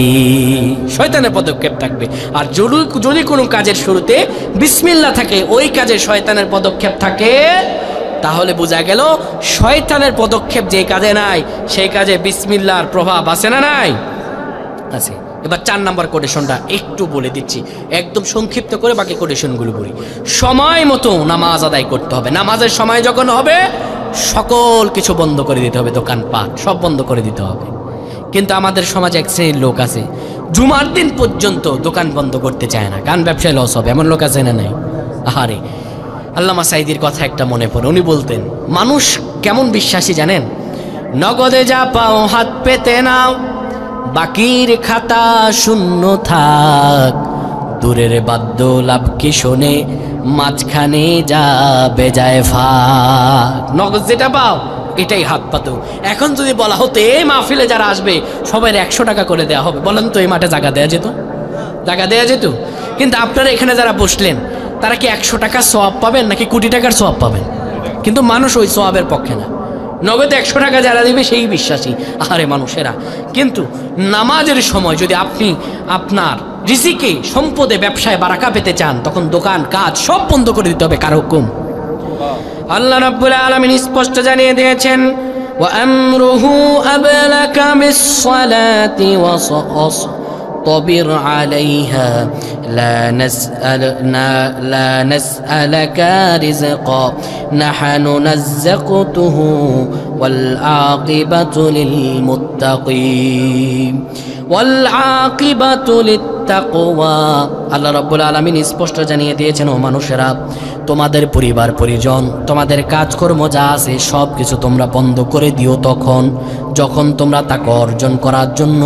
শয়তানের পদক্ষেপ থাকবে। আর যদি কোনো কাজের শুরুতে বিসমিল্লাহ থাকে, ওই কাজে শয়তানের পদক্ষেপ থাকে, তাহলে বোঝা গেল শয়তানের পদক্ষেপ যে কাজে নাই, সেই কাজে বিসমিল্লাহর প্রভাব আছে না নাই? আছে। এবার 4 নম্বর কোটেশনটা একটু বলে দিচ্ছি, একদম সংক্ষিপ্ত করে বাকি কোটেশনগুলো বলি। সময় মতো নামাজ আদায় করতে হবে। নামাজের সময় যখন হবে, সকল কিছু বন্ধ করে দিতে হবে, দোকানপাট সব বন্ধ করে দিতে হবে। কিন্তু আমাদের সমাজে এক শ্রেণীর লোক আছে, জুমার দিন পর্যন্ত দোকান বন্ধ করতে চায় না, কারণ ব্যবসায় লস হবে, এমন লোক আছে না নাই? আহারে, আল্লামা সাঈদীর কথা একটা মনে পড়ে। উনি বলতেন, মানুষ কেমন বিশ্বাসী জানেন? নগদে যা পাও হাত পেতে নাও, বাকির খাতা শূন্য থাক, দূরের বাদ্য লাভ কি শোনে, মাঝখানে যা বেজায় ফাঁক। নগদ যেটা পাও এটাই হাত পাতো। এখন যদি বলা হতো এই মাহফিলে যারা আসবে সবাই 100 টাকা করে দেওয়া হবে, বলেন তো এই মাঠে জায়গা দেওয়া যেত? জায়গা দেওয়া যেত? কিন্তু আপনারা এখানে যারা বসলেন, তারা কি 100 টাকা সওয়াব পাবেন নাকি কোটি টাকার সওয়াব পাবেন? কিন্তু মানুষ ওই সওয়াবের পক্ষে না। নগদে 100 টাকা যারা দিবে সেই বিশ্বাসী, আরে মানুষেরা। কিন্তু নামাজের সময় যদি আপনি আপনার রিজিকে, সম্পদে, ব্যবসায় বারাকা পেতে চান, তখন দোকান কাজ সব বন্ধ করে দিতে হবে। কার হুকুম? আল্লাহ রাব্বুল আলামিন স্পষ্ট জানিয়ে দিয়েছেন, ওয়া আমরুহু আবলাকা বিস-সালাতি ওয়া তবির আলাইহা লা নাসআলাকা রিজকা নাহনু নাযাকতুহু ওয়াল আকিবাতু লিল মুত্তাকিন ওয়াল আকিবাতু লিত্তাকওয়া। আল্লাহ রাব্বুল আলামিন স্পষ্ট জানিয়ে দিয়েছেন, ও মানুষেরা, তোমাদের পরিবার পরিজন, তোমাদের কাজকর্ম যা আছে সব কিছু তোমরা বন্ধ করে দিও তখন যখন তোমরা তাকওয়া অর্জন করার জন্য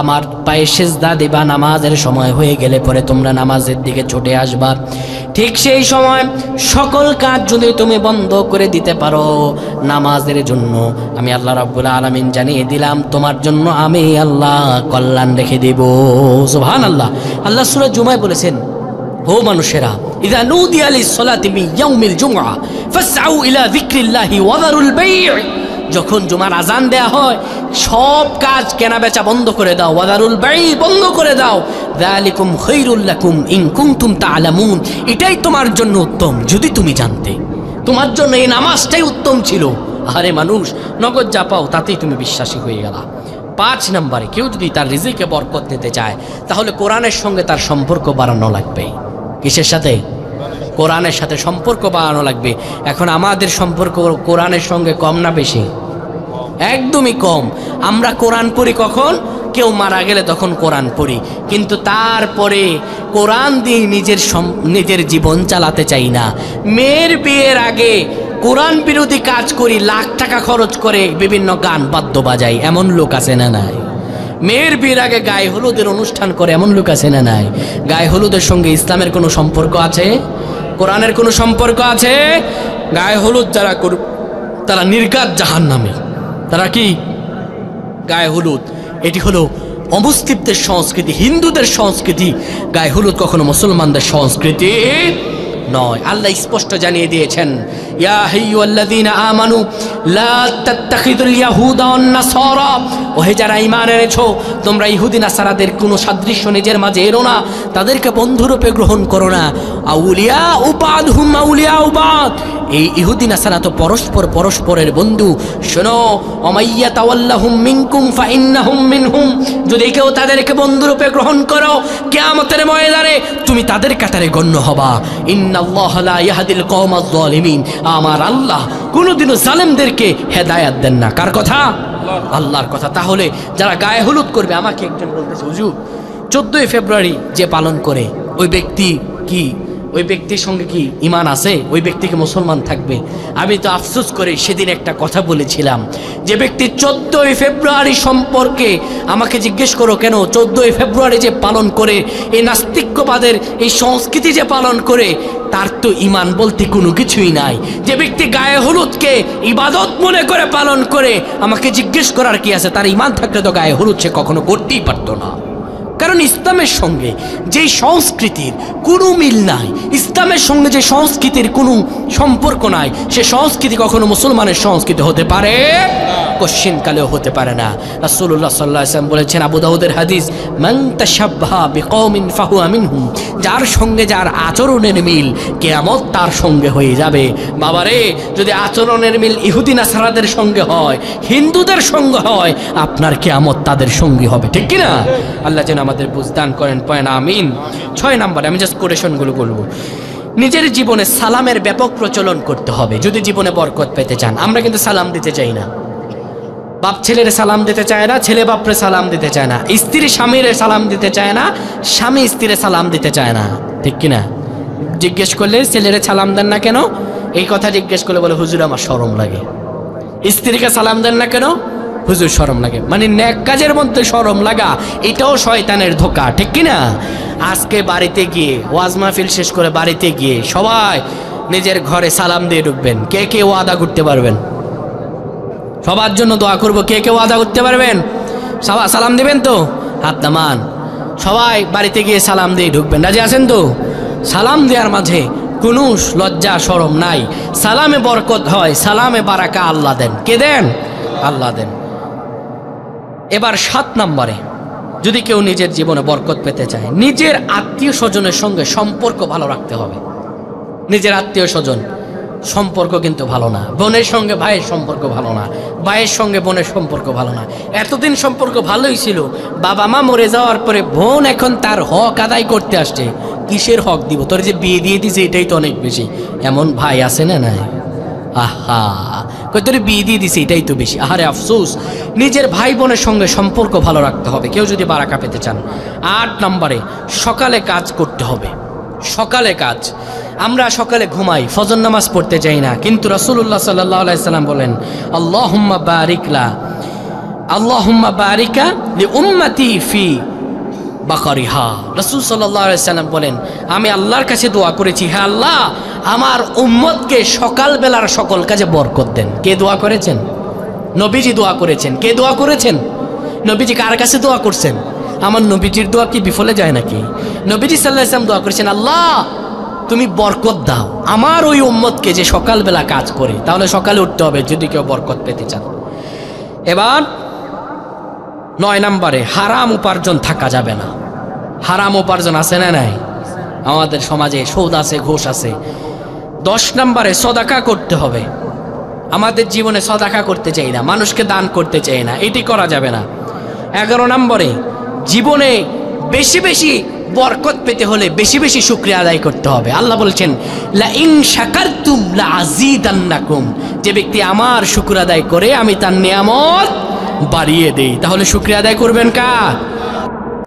আমার পায়ে সিজদা দিবা। নামাজের সময় হয়ে গেলে পরে তোমরা নামাজের দিকে ছুটে আসবা। ঠিক সেই সময় সকল কাজ যদি তুমি বন্ধ করে দিতে পারো, নামাজের জন্য আমি আল্লাহ রাব্বুল আলামিন জানিয়ে দিলাম, তোমার জন্য আমি আল্লাহ কল্যাণ রেখে দেব। সুবহানাল্লাহ। আল্লাহ সূরা জুমায় বলেছেন, ও মানুষেরা, ইযা নুদিয়া লিস-সালাতি মিন ইয়াউমিল জুমআ ফাসআউ ইলা যিকরিল্লাহি ওয়া যারুল বাই'। যখন জুমার আজান দেয়া হয় সব কাজ কেনা বেচা বন্ধ করে দাও, ওয়াদারুল বাই বন্ধ করে দাও, যালিকুম খায়রুল লাকুম ইন কুনতুম তা'লামুন, এটাই তোমার জন্য উত্তম যদি তুমি জানতে। তোমার জন্য এই নামাজটাই উত্তম ছিল। আরে মানুষ, নগদ যা পাও তাতেই তুমি বিশ্বাসী হয়ে গেলা। 5 নম্বরে, কেউ যদি তার রিজিকে বরকত নিতে চায় তাহলে কোরআনের সঙ্গে তার সম্পর্ক বাড়ানো লাগবে। কিসের সাথে? কোরআনের সাথে সম্পর্ক বাড়ানো লাগবে। এখন আমাদের সম্পর্ক কোরআনের সঙ্গে কম না বেশি? একদমই কম। আমরা কোরআন পড়ি কখন? কেউ মারা গেলে তখন কোরআন পড়ি, কিন্তু তারপরে কোরআন দিয়ে নিজের জীবন চালাতে চাই না। মেয়ের বিয়ের আগে কোরআন বিরোধী কাজ করি, লাখ টাকা খরচ করে বিভিন্ন গান বাদ্য বাজাই, এমন লোক আছে না নাই? মেয়ের বিয়ের আগে গায়ে হলুদের অনুষ্ঠান করে, এমন লোক আছে না নাই? গায়ে হলুদের সঙ্গে ইসলামের কোনো সম্পর্ক আছে? কোরআনের কোনো সম্পর্ক আছে? গায়ে হলুদ যারা করুক তারা নির্ঘাত জাহান্নামী। তারা কি? গায়ে হলুদ এটি হলো অমুসলিমদের সংস্কৃতি, হিন্দুদের সংস্কৃতি। গায়ে হলুদ কখনো মুসলমানদের সংস্কৃতি নয়। আল্লাহ স্পষ্ট জানিয়ে দিয়েছেন, ইয়া আইয়ুহাল্লাযীনা আমানু লা তাত্তাখিযুল ইয়াহুদা ওয়ান নাসারা, ওহে যারা ঈমান এনেছো তোমরা ইহুদি নাসারাদের কোনো সাদৃশ্য নিজের মাঝে এরো না, তাদেরকে বন্ধুরূপে গ্রহণ করো না। আউলিয়া বাদহুম আউলিয়া বাদ, এই ইহুদি নাসারা তো পরস্পরের বন্ধু। শোনো, ওমাইয়া তাওয়াল্লাহুম মিনকুম ফাইন্নাহুম মিনহুম, যদি কেউ তাদেরকে বন্ধুরূপে গ্রহণ করো কিয়ামতের ময়দানে তুমি তাদের কাতারে গণ্য হবা। ইন্নাল্লাহা লা ইয়াহদিল কওমাজ যালিমিন, আমার আল্লাহ কোনোদিনও জালেমদেরকে হেদায়েত দেন না। কার কথা? আল্লাহর কথা। তাহলে যারা গায়ে হলুদ করবে, আমাকে একজন বলতেছে, হুজুর 14ই ফেব্রুয়ারি যে পালন করে ওই ব্যক্তি কি, ওই ব্যক্তির সঙ্গে কি ঈমান আছে? ওই ব্যক্তিকে মুসলমান থাকবে? আমি তো আফসোস করে সেদিন একটা কথা বলেছিলাম, যে ব্যক্তি 14ই ফেব্রুয়ারি সম্পর্কে আমাকে জিজ্ঞেস করো কেন 14ই ফেব্রুয়ারি যে পালন করে, এই নাস্তিক্যবাদের এই সংস্কৃতি যে পালন করে, তার তো ঈমান বলতে কোনো কিছুই নাই। যে ব্যক্তি গায়ে হলুদকে ইবাদত মনে করে পালন করে, আমাকে জিজ্ঞেস করার কি আছে? তার ঈমান থাকলে তো গায়ে হলুদ সে কখনো করতেই পারতো না। কারণ ইসলামের সঙ্গে যে সংস্কৃতির কোনো মিল নাই, ইসলামের সঙ্গে যে সংস্কৃতির কোনো সম্পর্ক নাই, সে সংস্কৃতি কখনো মুসলমানের সংস্কৃতি হতে পারে কোশ্চিন কালেও হতে পারে না। রাসূলুল্লাহ সাল্লাল্লাহু আলাইহি ওয়াসাল্লাম বলেছেন, আবু দাউদের হাদিস, মান তাশাব্বাহা বিকওমিন ফাহুয়া মিনহুম, যার সঙ্গে যার আচরণের মিল কিয়ামত তার সঙ্গে হয়ে যাবে। বাবারে, যদি আচরণের মিল ইহুদি নাসারাদের সঙ্গে হয়, হিন্দুদের সঙ্গে হয়, আপনার কিয়ামত তাদের সঙ্গী হবে। ঠিক কি না? আল্লাহ যেন আমাদের বুঝদান করেন, পয়েন্ট আমিন। 6 নম্বরে আমি জাস্ট কোটেশনগুলো বলবো। নিজের জীবনে সালামের ব্যাপক প্রচলন করতে হবে যদি জীবনে বরকত পেতে চান। আমরা কিন্তু সালাম দিতে চাই না, বাপ ছেলের সালাম দিতে চায় না, ছেলে বাপরে সালাম দিতে চায় না, স্ত্রী স্বামীরে সালাম দিতে চায় না, স্বামী স্ত্রীরে সালাম দিতে চায় না। ঠিক কিনা? জিজ্ঞেস করলে ছেলেরে সালাম দেন না কেন, এই কথা জিজ্ঞেস করলে বলে হুজুর আমার শরম লাগে। স্ত্রীকে সালাম দেন না কেন, হুজুর শরম লাগে। মানে নেক কাজের মধ্যে শরম লাগা, এটাও শয়তানের ধোঁকা। ঠিক কিনা? আজকে বাড়িতে গিয়ে ওয়াজ মাহফিল শেষ করে বাড়িতে গিয়ে সবাই নিজের ঘরে সালাম দিয়ে ঢুকবেন। কে কে ওয়াদা করতে পারবেন? সবার জন্য দোয়া করব, কে কে ওয়াদা করতে পারবেন? সালাম দিবেন তো? হাত নামান। সবাই বাড়িতে গিয়ে সালাম দিয়ে ঢুকবেন। রাজি আছেন তো? সালাম দেওয়ার মাঝে কোনো লজ্জা শরম নাই। সালামে বরকত হয়, সালামে বারাকা আল্লাহ দেন। কে দেন? আল্লাহ দেন। এবার 7 নম্বরে, যদি কেউ নিজের জীবনে বরকত পেতে চায়, নিজের আত্মীয় স্বজনের সঙ্গে সম্পর্ক ভালো রাখতে হবে। নিজের আত্মীয় স্বজন সম্পর্ক কিন্তু ভালো না। বোনের সঙ্গে ভাইয়ের সম্পর্ক ভালো না, ভাইয়ের সঙ্গে বোনের সম্পর্ক ভালো না। এতদিন সম্পর্ক ভালোই ছিল, বাবা মা মরে যাওয়ার পরে বোন এখন তার হক আদায় করতে আসছে। কিসের হক দিব? তোর যে বিয়ে দিয়ে দিছে এটাই তো অনেক বেশি। এমন ভাই আছে না নাই? আহা, কই তোর বিয়ে দিয়ে দিছে এটাই তো বেশি। আহারে আফসোস। নিজের ভাই বোনের সঙ্গে সম্পর্ক ভালো রাখতে হবে কেউ যদি বারাকা পেতে চান। 8 নম্বরে, সকালে কাজ করতে হবে। সকালে কাজ। আমরা সকালে ঘুমাই, ফজর নামাজ পড়তে চাই না, কিন্তু রাসূলুল্লাহ সাল্লাল্লাহু আলাইহি সাল্লাম বলেন, আল্লাহুম্মা বারিকা লি উম্মতি ফি বাকারিহা। রাসূল সাল্লাল্লাহু আলাইহি সাল্লাম বলেন, আমি আল্লাহর কাছে দোয়া করেছি, হে আল্লাহ আমার উম্মতকে সকালবেলার সকল কাজে বরকত দেন। কে দোয়া করেছেন? নবীজি দোয়া করেছেন। কে দোয়া করেছেন? নবীজি কার কাছে দোয়া করছেন? আমার নবীজির দোয়া কি বিফলে যায় নাকি? নবীজি সাল্লাল্লাহু আলাইহি সাল্লাম দোয়া করেছেন, আল্লাহ তুমি বরকত দাও আমার ওই উম্মতকে যে সকালবেলা কাজ করে। তাহলে সকালে উঠতে হবে যদি কেউ বরকত পেতে চান। এবার 9 নম্বরে হারাম উপার্জন থাকা যাবে না। হারাম উপার্জন আছে না নাই? আমাদের সমাজে সুদ আছে, ঘুষ আছে। 10 নম্বরে সদাকা করতে হবে। আমাদের জীবনে সদাকা করতে চাই না, মানুষকে দান করতে চাই না, এটি করা যাবে না। 11 নম্বরে জীবনে বেশি বেশি বরকত পেতে হলে বেশি বেশি শুকরিয়া আদায় করতে হবে। আল্লাহ বলছেন লা ইন শাকারতুম লা আযীদান্নাকুম, যে ব্যক্তি আমার শুকর আদায় করে আমি তার নিয়ামত বাড়িয়ে দেই। তাহলে শুকরিয়া আদায় করবেন কার?